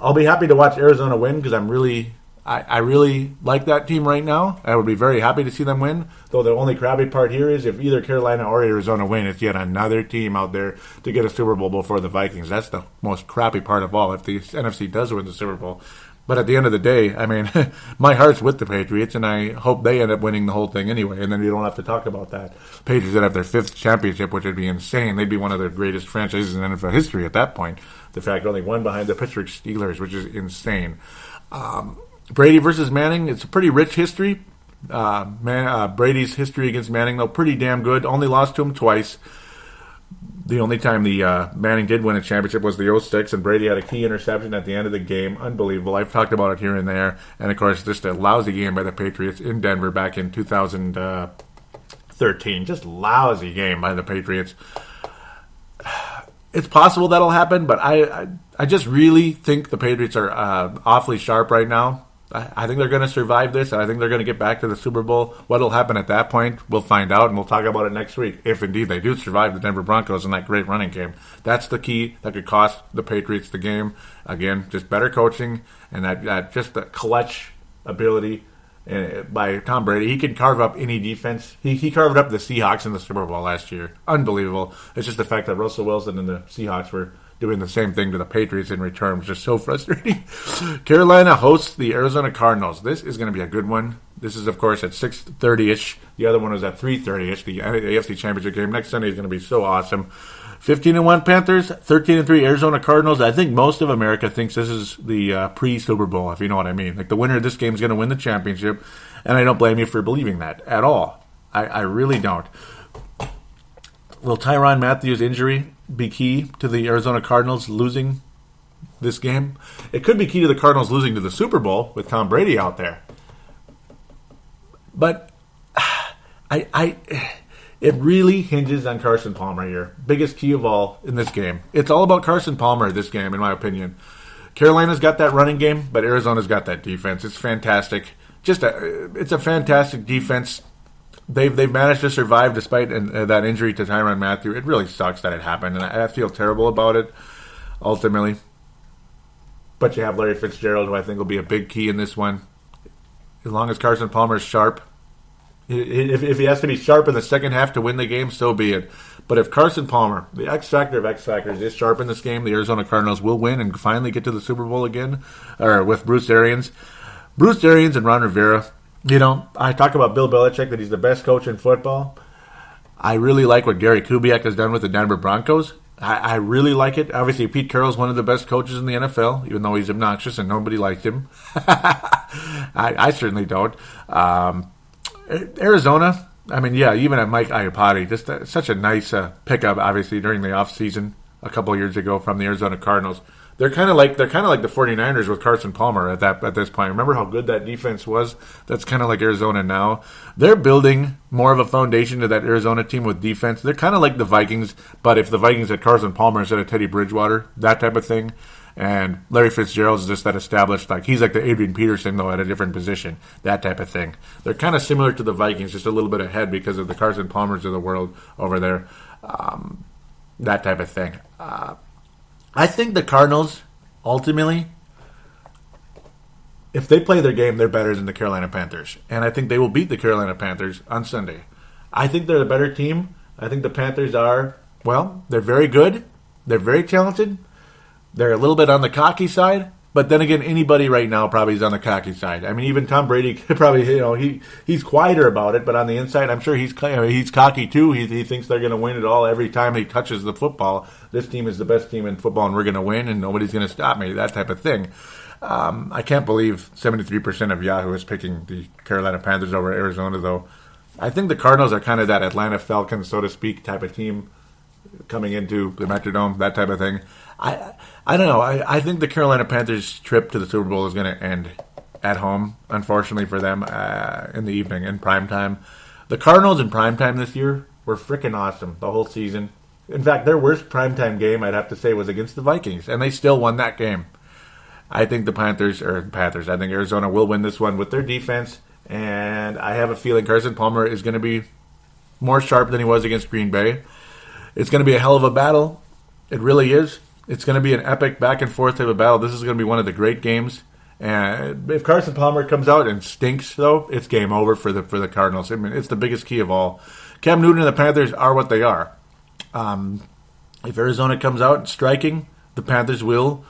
I'll be happy to watch Arizona win because I really like that team right now. I would be very happy to see them win, though the only crappy part here is if either Carolina or Arizona win, it's yet another team out there to get a Super Bowl before the Vikings. That's the most crappy part of all, if the NFC does win the Super Bowl. But at the end of the day, I mean, my heart's with the Patriots, and I hope they end up winning the whole thing anyway, and then you don't have to talk about that. Patriots would have their 5th championship, which would be insane. They'd be one of the greatest franchises in NFL history at that point. The fact only one behind the Pittsburgh Steelers, which is insane. Brady versus Manning, it's a pretty rich history. Brady's history against Manning, though, pretty damn good. Only lost to him twice. The only time the Manning did win a championship was the 06, and Brady had a key interception at the end of the game. Unbelievable. I've talked about it here and there. And, of course, just a lousy game by the Patriots in Denver back in 2013. Just lousy game by the Patriots. It's possible that'll happen, but I just really think the Patriots are awfully sharp right now. I think they're going to survive this, and I think they're going to get back to the Super Bowl. What will happen at that point, we'll find out, and we'll talk about it next week, if indeed they do survive the Denver Broncos in that great running game. That's the key that could cost the Patriots the game. Again, just better coaching, and that just the clutch ability by Tom Brady. He can carve up any defense. He carved up the Seahawks in the Super Bowl last year. Unbelievable. It's just the fact that Russell Wilson and the Seahawks were doing the same thing to the Patriots in return, which is so frustrating. Carolina hosts the Arizona Cardinals. This is going to be a good one. This is, of course, at 6:30-ish. The other one was at 3:30-ish, the AFC Championship game. Next Sunday is going to be so awesome. 15-1 Panthers, 13-3 Arizona Cardinals. I think most of America thinks this is the pre-Super Bowl, if you know what I mean. Like, the winner of this game is going to win the championship, and I don't blame you for believing that at all. I really don't. Will Tyrann Mathieu's injury be key to the Arizona Cardinals losing this game? It could be key to the Cardinals losing to the Super Bowl with Tom Brady out there. But it really hinges on Carson Palmer here. Biggest key of all in this game. It's all about Carson Palmer this game, in my opinion. Carolina's got that running game, but Arizona's got that defense. It's fantastic. It's a fantastic defense. They've managed to survive despite that injury to Tyrann Mathieu. It really sucks that it happened, and I feel terrible about it, ultimately. But you have Larry Fitzgerald, who I think will be a big key in this one. As long as Carson Palmer is sharp. If he has to be sharp in the second half to win the game, so be it. But if Carson Palmer, the X factor of X factors, is sharp in this game, the Arizona Cardinals will win and finally get to the Super Bowl again, or with Bruce Arians. Bruce Arians and Ron Rivera. You know, I talk about Bill Belichick, that he's the best coach in football. I really like what Gary Kubiak has done with the Denver Broncos. I really like it. Obviously, Pete Carroll's one of the best coaches in the NFL, even though he's obnoxious and nobody likes him. I certainly don't. Arizona, I mean, yeah, even at Mike Iupati, just such a nice pickup, obviously, during the offseason a couple of years ago from the Arizona Cardinals. They're kind of like the 49ers with Carson Palmer at this point. Remember how good that defense was? That's kind of like Arizona now. They're building more of a foundation to that Arizona team with defense. They're kind of like the Vikings, but if the Vikings had Carson Palmer instead of Teddy Bridgewater, that type of thing. And Larry Fitzgerald is just that established, like he's like the Adrian Peterson, though, at a different position, that type of thing. They're kind of similar to the Vikings, just a little bit ahead because of the Carson Palmers of the world over there, that type of thing. I think the Cardinals, ultimately, if they play their game, they're better than the Carolina Panthers. And I think they will beat the Carolina Panthers on Sunday. I think they're the better team. I think the Panthers are, well, they're very good. They're very talented. They're a little bit on the cocky side. But then again, anybody right now probably is on the cocky side. I mean, even Tom Brady probably, he's quieter about it, but on the inside, I'm sure he's cocky too. He thinks they're going to win it all every time he touches the football. This team is the best team in football, and we're going to win, and nobody's going to stop me. That type of thing. I can't believe 73% of Yahoo is picking the Carolina Panthers over Arizona, though. I think the Cardinals are kind of that Atlanta Falcons, so to speak, type of team coming into the Metrodome, that type of thing. I don't know. I think the Carolina Panthers' trip to the Super Bowl is going to end at home, unfortunately for them, in the evening, in primetime. The Cardinals in primetime this year were freaking awesome the whole season. In fact, their worst primetime game, I'd have to say, was against the Vikings, and they still won that game. I think the Panthers, I think Arizona will win this one with their defense, and I have a feeling Carson Palmer is going to be more sharp than he was against Green Bay. It's going to be a hell of a battle. It really is. It's going to be an epic back-and-forth type of battle. This is going to be one of the great games. And if Carson Palmer comes out and stinks, though, it's game over for the Cardinals. I mean, it's the biggest key of all. Cam Newton and the Panthers are what they are. If Arizona comes out striking, the Panthers will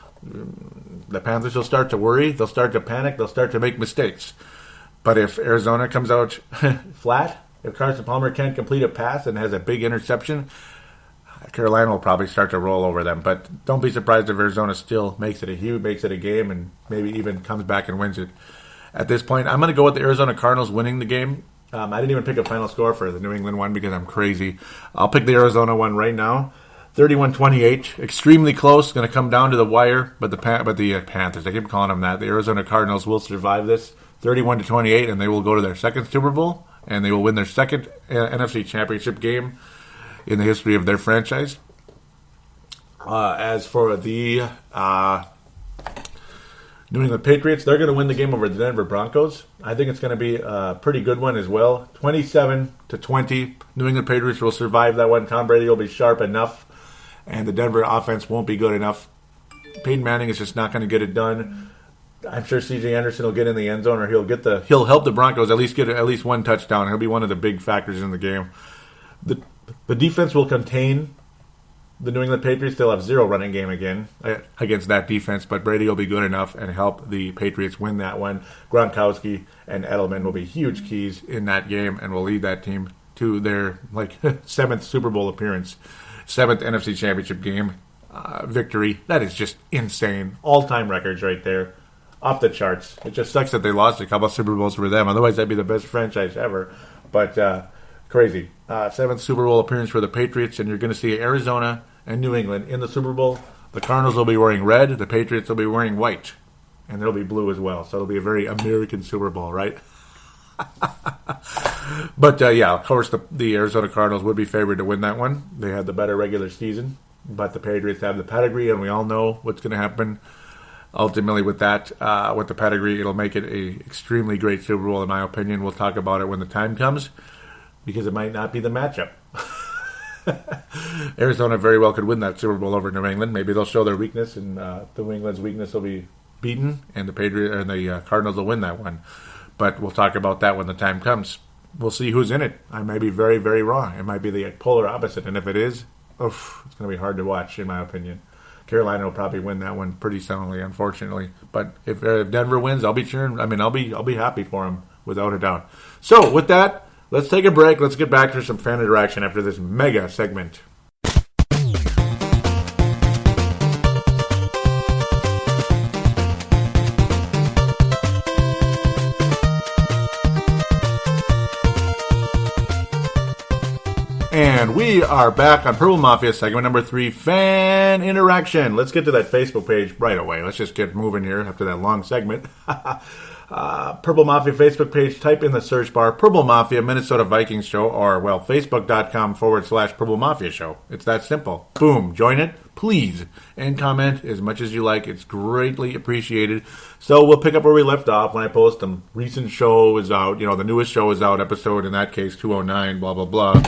start to worry. They'll start to panic. They'll start to make mistakes. But if Arizona comes out flat, if Carson Palmer can't complete a pass and has a big interception, Carolina will probably start to roll over them. But don't be surprised if Arizona still makes it a game, and maybe even comes back and wins it. At this point, I'm going to go with the Arizona Cardinals winning the game. I didn't even pick a final score for the New England one because I'm crazy. I'll pick the Arizona one right now. 31-28, extremely close, going to come down to the wire, but the Panthers, I keep calling them that, the Arizona Cardinals will survive this, 31-28, and they will go to their second Super Bowl, and they will win their second NFC Championship game in the history of their franchise. As for the New England Patriots, they're going to win the game over the Denver Broncos. I think it's going to be a pretty good one as well. 27-20. New England Patriots will survive that one. Tom Brady will be sharp enough, and the Denver offense won't be good enough. Peyton Manning is just not going to get it done. I'm sure C.J. Anderson will get in the end zone, or he'll help the Broncos at least get at least one touchdown. He'll be one of the big factors in the game. The defense will contain the New England Patriots. They'll have zero running game again against that defense, but Brady will be good enough and help the Patriots win that one. Gronkowski and Edelman will be huge keys in that game and will lead that team to their seventh Super Bowl appearance, seventh NFC Championship game victory. That is just insane. All-time records right there. Off the charts. It just sucks that they lost a couple of Super Bowls for them. Otherwise, that'd be the best franchise ever. But crazy. Seventh Super Bowl appearance for the Patriots, and you're going to see Arizona and New England in the Super Bowl. The Cardinals will be wearing red. The Patriots will be wearing white. And they'll be blue as well. So it'll be a very American Super Bowl, right? But, of course, the Arizona Cardinals would be favored to win that one. They had the better regular season. But the Patriots have the pedigree, and we all know what's going to happen. Ultimately, with that, with the pedigree, it'll make it a extremely great Super Bowl, in my opinion. We'll talk about it when the time comes, because it might not be the matchup. Arizona very well could win that Super Bowl over New England. Maybe they'll show their weakness, and New England's weakness will be beaten, and the Cardinals will win that one. But we'll talk about that when the time comes. We'll see who's in it. I may be very, very wrong. It might be the polar opposite, and if it is, it's going to be hard to watch, in my opinion. Carolina will probably win that one pretty soundly, unfortunately. But if Denver wins, I'll be cheering. I'll be happy for them, without a doubt. So, with that, let's take a break. Let's get back to some fan interaction after this mega segment. And we are back on Purple Mafia segment number 3, fan interaction. Let's get to that Facebook page right away. Let's just get moving here after that long segment. Purple Mafia Facebook page, type in the search bar, Purple Mafia Minnesota Vikings show, or, facebook.com/Purple Mafia show. It's that simple. Boom. Join it, please. And comment as much as you like. It's greatly appreciated. So we'll pick up where we left off when I post them. Recent show is out. The newest show is out, episode, in that case, 209, blah, blah, blah.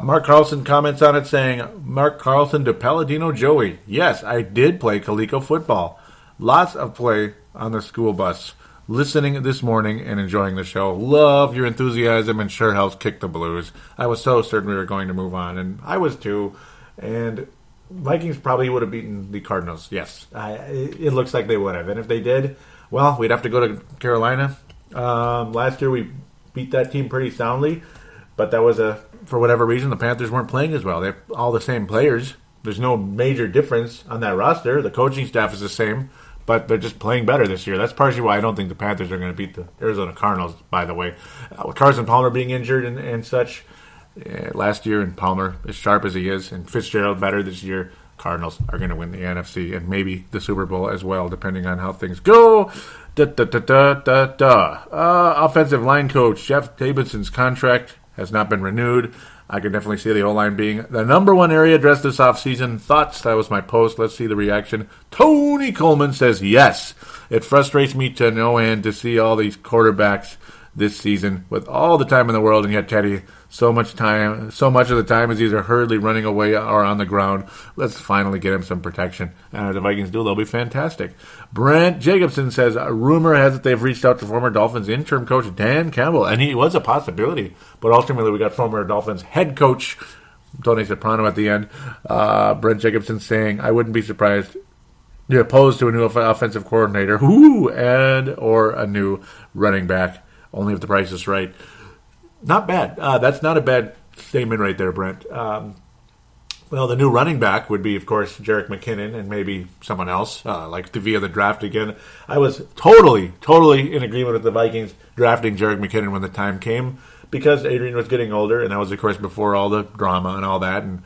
Mark Carlson comments on it saying, Mark Carlson to Paladino Joey. Yes, I did play Coleco football. Lots of play on the school bus. Listening this morning and enjoying the show. Love your enthusiasm and sure helps kick the blues. I was so certain we were going to move on, and I was too. And Vikings probably would have beaten the Cardinals. Yes, it looks like they would have. And if they did, well, we'd have to go to Carolina. Last year we beat that team pretty soundly, but that was for whatever reason, the Panthers weren't playing as well. They're all the same players. There's no major difference on that roster. The coaching staff is the same, but they're just playing better this year. That's partially why I don't think the Panthers are going to beat the Arizona Cardinals, by the way. With Carson Palmer being injured and such, last year, and Palmer, as sharp as he is, and Fitzgerald better this year, Cardinals are going to win the NFC and maybe the Super Bowl as well, depending on how things go. Offensive line coach Jeff Davidson's contract has not been renewed. I can definitely see the O-line being the number one area addressed this offseason. Thoughts? That was my post. Let's see the reaction. Tony Coleman says, yes. It frustrates me to no end to see all these quarterbacks this season with all the time in the world, and yet, Teddy, so much of the time is either hurriedly running away or on the ground. Let's finally get him some protection. And if the Vikings do, they'll be fantastic. Brent Jacobson says, a rumor has it they've reached out to former Dolphins interim coach Dan Campbell, and he was a possibility. But ultimately, we got former Dolphins head coach Tony Sparano at the end. Brent Jacobson saying, I wouldn't be surprised. You're opposed to a new offensive coordinator, or a new running back, only if the price is right. Not bad. That's not a bad statement right there, Brent. Well, the new running back would be, of course, Jerick McKinnon and maybe someone else, like via the draft again. I was totally in agreement with the Vikings drafting Jerick McKinnon when the time came, because Adrian was getting older, and that was, of course, before all the drama and all that. And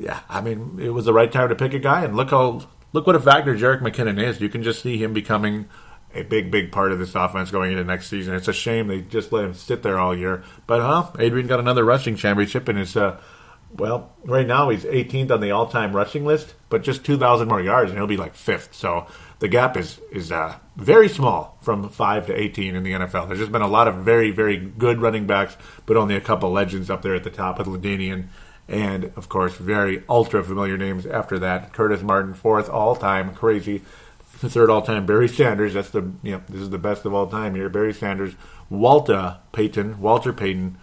yeah, I mean, it was the right time to pick a guy, and look what a factor Jerick McKinnon is. You can just see him becoming a big part of this offense going into next season. It's a shame they just let him sit there all year. But, Adrian got another rushing championship, and is, right now he's 18th on the all-time rushing list, but just 2,000 more yards, and he'll be like 5th. So the gap is very small from 5 to 18 in the NFL. There's just been a lot of very, very good running backs, but only a couple legends up there at the top with LaDainian. And, of course, very ultra-familiar names after that. Curtis Martin, 4th all-time, crazy. 3rd all-time, Barry Sanders. This is the best of all time here. Barry Sanders, Walter Payton,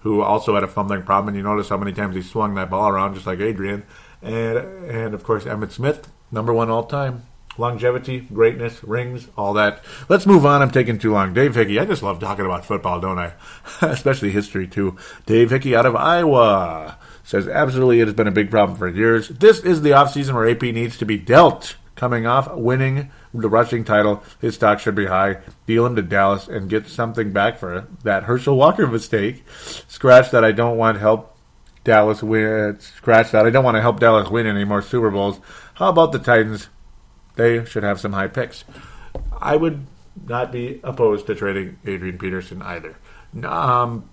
who also had a fumbling problem. And you notice how many times he swung that ball around, just like Adrian. And of course, Emmitt Smith, number 1 all-time. Longevity, greatness, rings, all that. Let's move on. I'm taking too long. Dave Hickey. I just love talking about football, don't I? Especially history, too. Dave Hickey out of Iowa says, absolutely, it has been a big problem for years. This is the offseason where AP needs to be dealt. Coming off winning the rushing title, his stock should be high. Deal him to Dallas and get something back for that Herschel Walker mistake. Scratch that. I don't want to help Dallas win. Scratch that. I don't want to help Dallas win any more Super Bowls. How about the Titans? They should have some high picks. I would not be opposed to trading Adrian Peterson either. I'm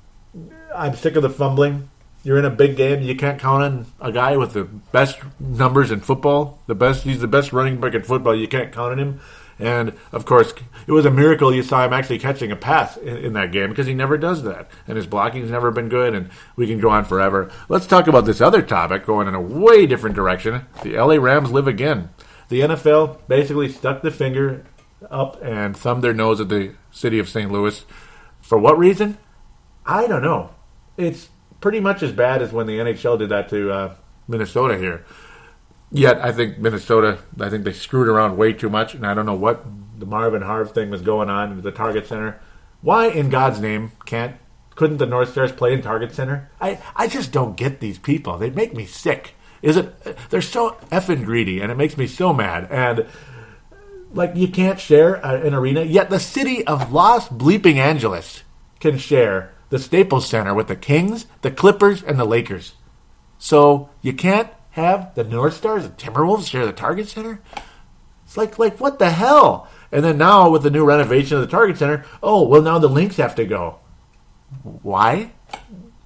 sick of the fumbling. You're in a big game. You can't count on a guy with the best numbers in football. He's the best running back in football. You can't count on him. And, of course, it was a miracle you saw him actually catching a pass in that game because he never does that. And his blocking's never been good, and we can go on forever. Let's talk about this other topic going in a way different direction. The LA Rams live again. The NFL basically stuck the finger up and thumbed their nose at the city of St. Louis. For what reason? I don't know. It's pretty much as bad as when the NHL did that to Minnesota here. Yet, I think Minnesota, they screwed around way too much, and I don't know what the Marvin Harv thing was going on in the Target Center. Why, in God's name, couldn't the North Stars play in Target Center? I just don't get these people. They make me sick. They're so effing greedy, and it makes me so mad. And, you can't share an arena, yet the city of Los Bleeping Angeles can share the Staples Center with the Kings, the Clippers, and the Lakers. So you can't have the North Stars and Timberwolves share the Target Center? It's like what the hell? And then now with the new renovation of the Target Center, now the Lynx have to go. Why?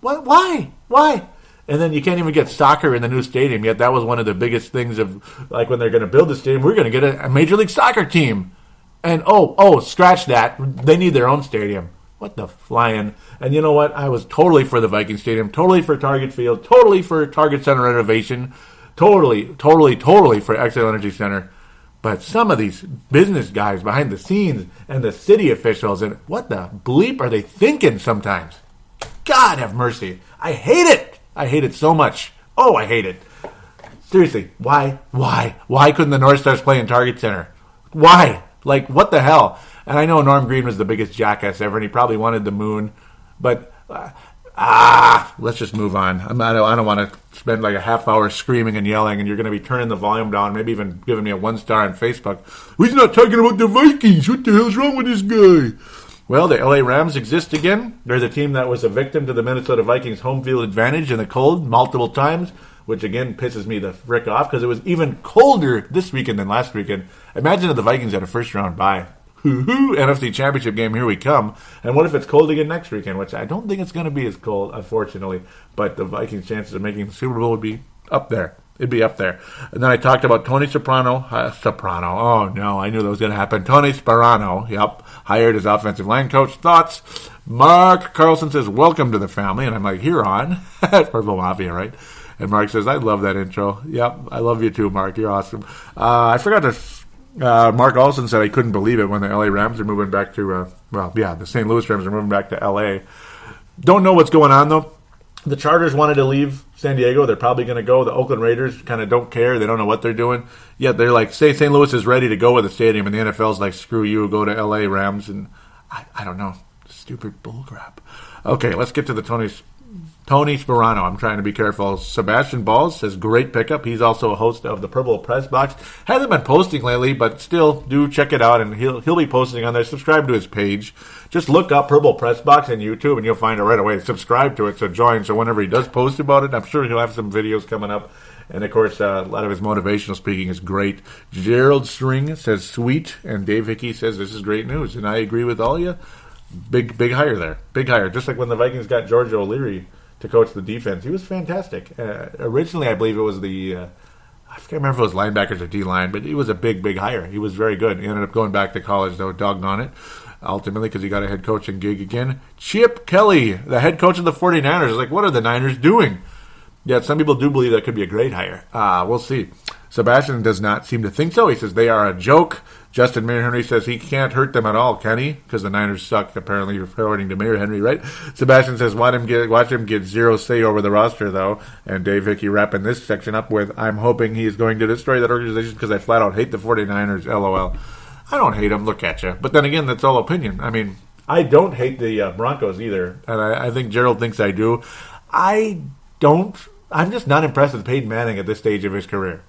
What? Why? And then you can't even get soccer in the new stadium, yet that was one of the biggest things of, when they're going to build the stadium, we're going to get a Major League Soccer team. And, scratch that. They need their own stadium. What the flying? And you know what? I was totally for the Viking Stadium, totally for Target Field, totally for Target Center renovation, totally for Xcel Energy Center. But some of these business guys behind the scenes and the city officials, and what the bleep are they thinking sometimes? God have mercy. I hate it. I hate it so much. I hate it. Seriously, why? Why couldn't the North Stars play in Target Center? Why? What the hell? And I know Norm Green was the biggest jackass ever, and he probably wanted the moon. But, let's just move on. I don't want to spend a half hour screaming and yelling, and you're going to be turning the volume down, maybe even giving me a 1-star on Facebook. He's not talking about the Vikings. What the hell's wrong with this guy? Well, the LA Rams exist again. They're the team that was a victim to the Minnesota Vikings' home field advantage in the cold multiple times, which again pisses me the frick off because it was even colder this weekend than last weekend. Imagine if the Vikings had a first-round bye. NFC Championship game, here we come. And what if it's cold again next weekend, which I don't think it's going to be as cold, unfortunately. But the Vikings' chances of making the Super Bowl would be up there. It'd be up there. And then I talked about Tony Sparano. Oh, no, I knew that was going to happen. Tony Sparano, hired as offensive line coach. Thoughts? Mark Carlson says, welcome to the family. And I'm like, you're on. Purple Mafia, right? And Mark says, I love that intro. Yep, I love you too, Mark. You're awesome. I forgot to... Mark Olson said I couldn't believe it when the LA Rams are moving back to... the St. Louis Rams are moving back to LA. Don't know what's going on, though. The Chargers wanted to leave San Diego. They're probably going to go. The Oakland Raiders kind of don't care. They don't know what they're doing. Yet they're like, say St. Louis is ready to go with the stadium, and the NFL's like, screw you, go to LA Rams. And I don't know. Stupid bullcrap. Okay, let's get to the Tony Sparano. I'm trying to be careful. Sebastian Balls says, great pickup. He's also a host of the Purple Press Box. Hasn't been posting lately, but still do check it out, and he'll be posting on there. Subscribe to his page. Just look up Purple Press Box on YouTube, and you'll find it right away. Subscribe to it, so join. So whenever he does post about it, I'm sure he'll have some videos coming up. And, of course, a lot of his motivational speaking is great. Gerald String says sweet, and Dave Hickey says this is great news. And I agree with all of you. Big hire there. Big hire. Just like when the Vikings got George O'Leary to coach the defense. He was fantastic. Originally, I believe it was I can't remember if it was linebackers or D-line, but he was a big hire. He was very good. He ended up going back to college, though, doggone it, ultimately, because he got a head coaching gig again. Chip Kelly, the head coach of the 49ers, is like, what are the Niners doing? Yeah, some people do believe that could be a great hire. We'll see. Sebastian does not seem to think so. He says they are a joke. Justin Mayor Henry says he can't hurt them at all, can he? Because the Niners suck, apparently, according to Mayor Henry, right? Sebastian says watch him get zero say over the roster, though. And Dave Hickey wrapping this section up with, I'm hoping he is going to destroy that organization because I flat out hate the 49ers, LOL. I don't hate them, look at you. But then again, that's all opinion. I mean, I don't hate the Broncos either. And I think Gerald thinks I do. I'm just not impressed with Peyton Manning at this stage of his career.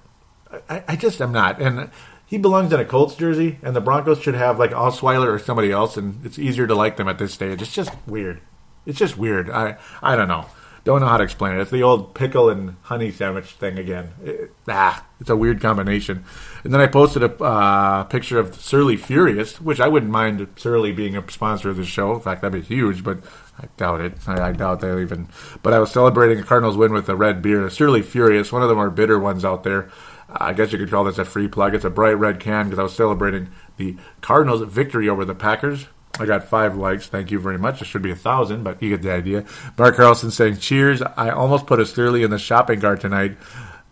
I just am not. And he belongs in a Colts jersey, and the Broncos should have like Osweiler or somebody else, and it's easier to like them at this stage. It's just weird. It's just weird. I don't know. Don't know how to explain it. It's the old pickle and honey sandwich thing again. It's a weird combination. And then I posted a picture of Surly Furious, which I wouldn't mind Surly being a sponsor of the show. In fact, that'd be huge, but I doubt it. I doubt they'll even. But I was celebrating a Cardinals win with a red beer. Surly Furious, one of the more bitter ones out there. I guess you could call this a free plug. It's a bright red can because I was celebrating the Cardinals' victory over the Packers. I got 5 likes. Thank you very much. It should be 1,000, but you get the idea. Mark Carlson saying, cheers. I almost put a Sturley in the shopping cart tonight.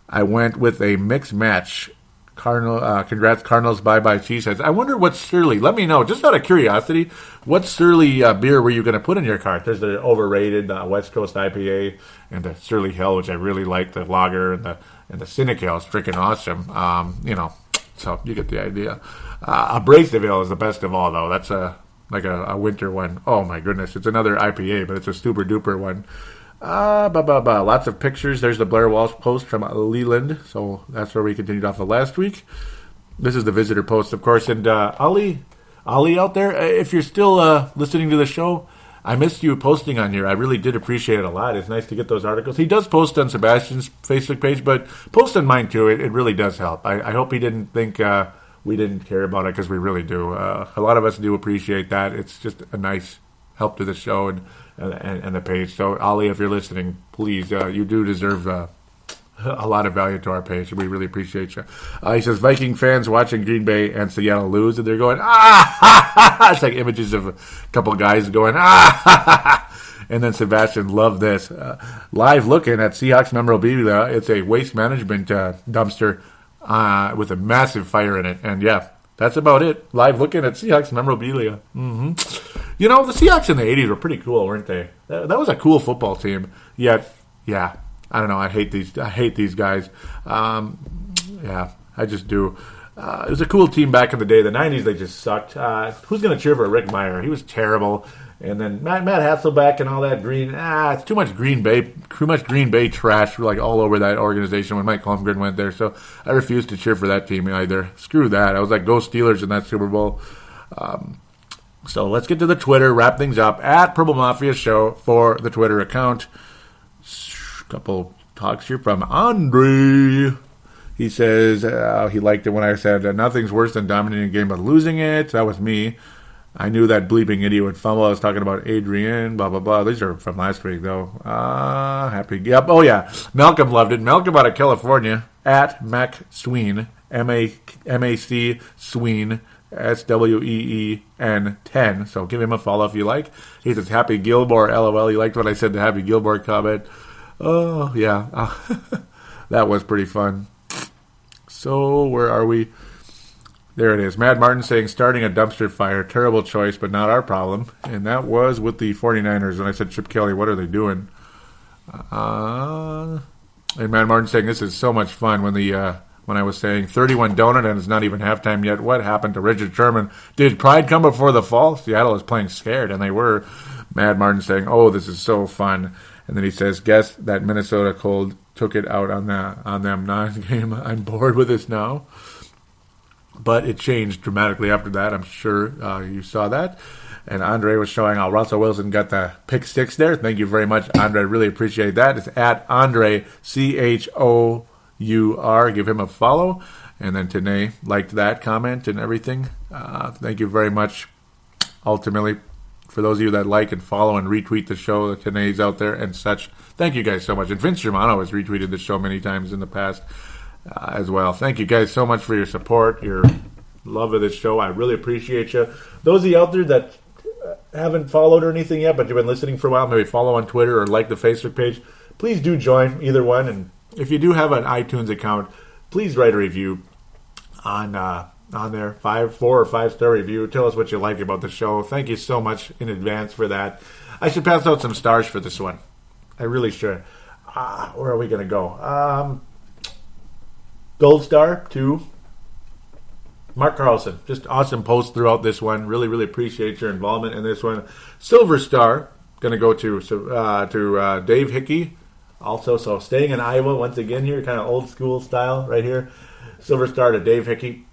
I went with a mixed match. Congrats, Cardinals. Bye-bye, Cheeseheads. I wonder what Surly. Let me know, just out of curiosity, what Surly beer were you going to put in your cart? There's the overrated West Coast IPA and the Surly Hill, which I really like, the lager, and the Cynic Ale is freaking awesome. So you get the idea. Abrasive Ale is the best of all, though. That's a winter one. Oh, my goodness. It's another IPA, but it's a super-duper one. Lots of pictures. There's the Blair Walsh post from Leland. So that's where we continued off of last week. This is the visitor post, of course. And Ali out there, if you're still listening to the show, I missed you posting on here. I really did appreciate it a lot. It's nice to get those articles. He does post on Sebastian's Facebook page, but post on mine too. It really does help. I hope he didn't think we didn't care about it, because we really do. A lot of us do appreciate that. It's just a nice help to the show and the page. So, Ali, if you're listening, please, you do deserve a lot of value to our page. We really appreciate you. He says, Viking fans watching Green Bay and Seattle lose, and they're going, It's like images of a couple guys going, And then Sebastian loved this. Live looking at Seahawks memorabilia. It's a waste management dumpster with a massive fire in it. And yeah, that's about it. Live looking at Seahawks memorabilia. You know, the Seahawks in the 80s were pretty cool, weren't they? That was a cool football team. Yet, yeah, I don't know. I hate these guys. Yeah, I just do. It was a cool team back in the day. The 90s, they just sucked. Who's going to cheer for Rick Meyer? He was terrible. And then Matt Hasselbeck and all that green. It's too much Green Bay trash like all over that organization when Mike Holmgren went there. So I refused to cheer for that team either. Screw that. I was like, go Steelers in that Super Bowl. So let's get to the Twitter, wrap things up at Purple Mafia Show for the Twitter account. Couple talks here from Andre. He says he liked it when I said nothing's worse than dominating a game but losing it. That was me. I knew that bleeping idiot would fumble. I was talking about Adrian, blah, blah, blah. These are from last week, though. Happy. Yep. Oh, yeah. Malcolm loved it. Malcolm out of California, at Mac Sween, M-A-C Sween, S-W-E-E-N 10. So give him a follow if you like. He says, Happy Gilmore, LOL. He liked what I said, the Happy Gilmore comment. Oh, yeah. That was pretty fun. So, where are we? There it is. Mad Martin saying, starting a dumpster fire. Terrible choice, but not our problem. And that was with the 49ers. And I said, Chip Kelly, what are they doing? And Mad Martin saying, this is so much fun. When I was saying 31 donut and it's not even halftime yet. What happened to Richard Sherman? Did pride come before the fall? Seattle is playing scared, and they were. Mad Martin saying, oh, this is so fun. And then he says, guess that Minnesota Cold took it out on them non-game. I'm bored with this now. But it changed dramatically after that. I'm sure you saw that. And Andre was showing how Russell Wilson got the pick six there. Thank you very much, Andre. Really appreciate that. It's at Andre, CHOUSER you are. Give him a follow. And then Tanae liked that comment and everything. Thank you very much. Ultimately, for those of you that like and follow and retweet the show, Tanae's out there and such, thank you guys so much. And Vince Germano has retweeted the show many times in the past as well. Thank you guys so much for your support, your love of this show. I really appreciate you. Those of you out there that haven't followed or anything yet, but you've been listening for a while, maybe follow on Twitter or like the Facebook page, please do join either one. And if you do have an iTunes account, please write a review on there, 4 or 5 star review. Tell us what you like about the show. Thank you so much in advance for that. I should pass out some stars for this one. I really should. Where are we going to go? Gold star to Mark Carlson. Just awesome post throughout this one. Really, really appreciate your involvement in this one. Silver star going to go to Dave Hickey. Also, so staying in Iowa once again here, kind of old school style right here. Silver star to Dave Hickey.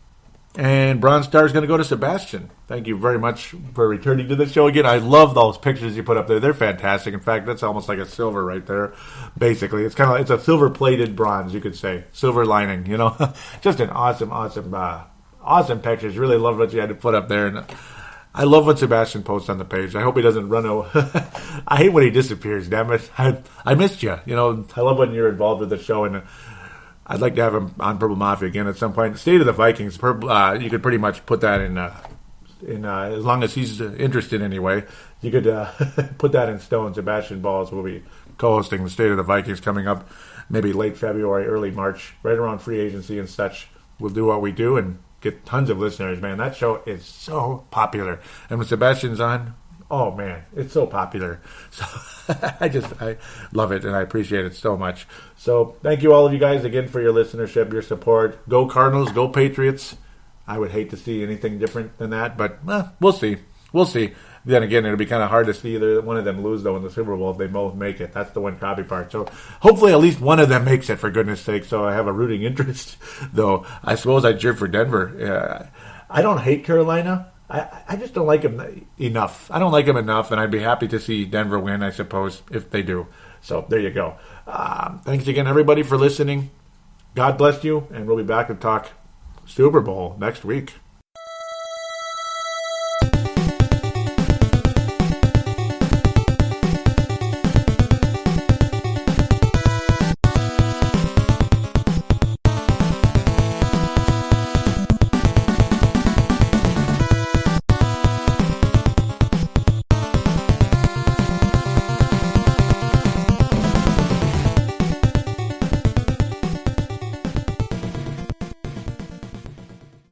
And bronze star is going to go to Sebastian. Thank you very much for returning to the show again. I love those pictures you put up there. They're fantastic. In fact, that's almost like a silver right there. Basically, it's kind of it's a silver plated bronze, you could say, silver lining. You know, just an awesome pictures. Really love what you had to put up there, and I love what Sebastian posts on the page. I hope he doesn't run away. I hate when he disappears. Damn it, I missed you. You know, I love when you're involved with the show and. I'd like to have him on Purple Mafia again at some point. State of the Vikings, you could pretty much put that in as long as he's interested anyway, you could put that in stone. Sebastian Balls will be co-hosting the State of the Vikings coming up maybe late February, early March, right around free agency and such. We'll do what we do and get tons of listeners, man. That show is so popular. And when Sebastian's on, oh, man, it's so popular. So I love it, and I appreciate it so much. So thank you all of you guys again for your listenership, your support. Go Cardinals, go Patriots. I would hate to see anything different than that, but we'll see. We'll see. Then again, it'll be kind of hard to see either one of them lose, though, in the Super Bowl if they both make it. That's the one crappy part. So hopefully at least one of them makes it, for goodness sake, so I have a rooting interest. Though I suppose I'd cheer for Denver. I don't hate Carolina. I just don't like him enough. I don't like him enough, and I'd be happy to see Denver win, I suppose, if they do. So there you go. Thanks again, everybody, for listening. God bless you, and we'll be back to talk Super Bowl next week.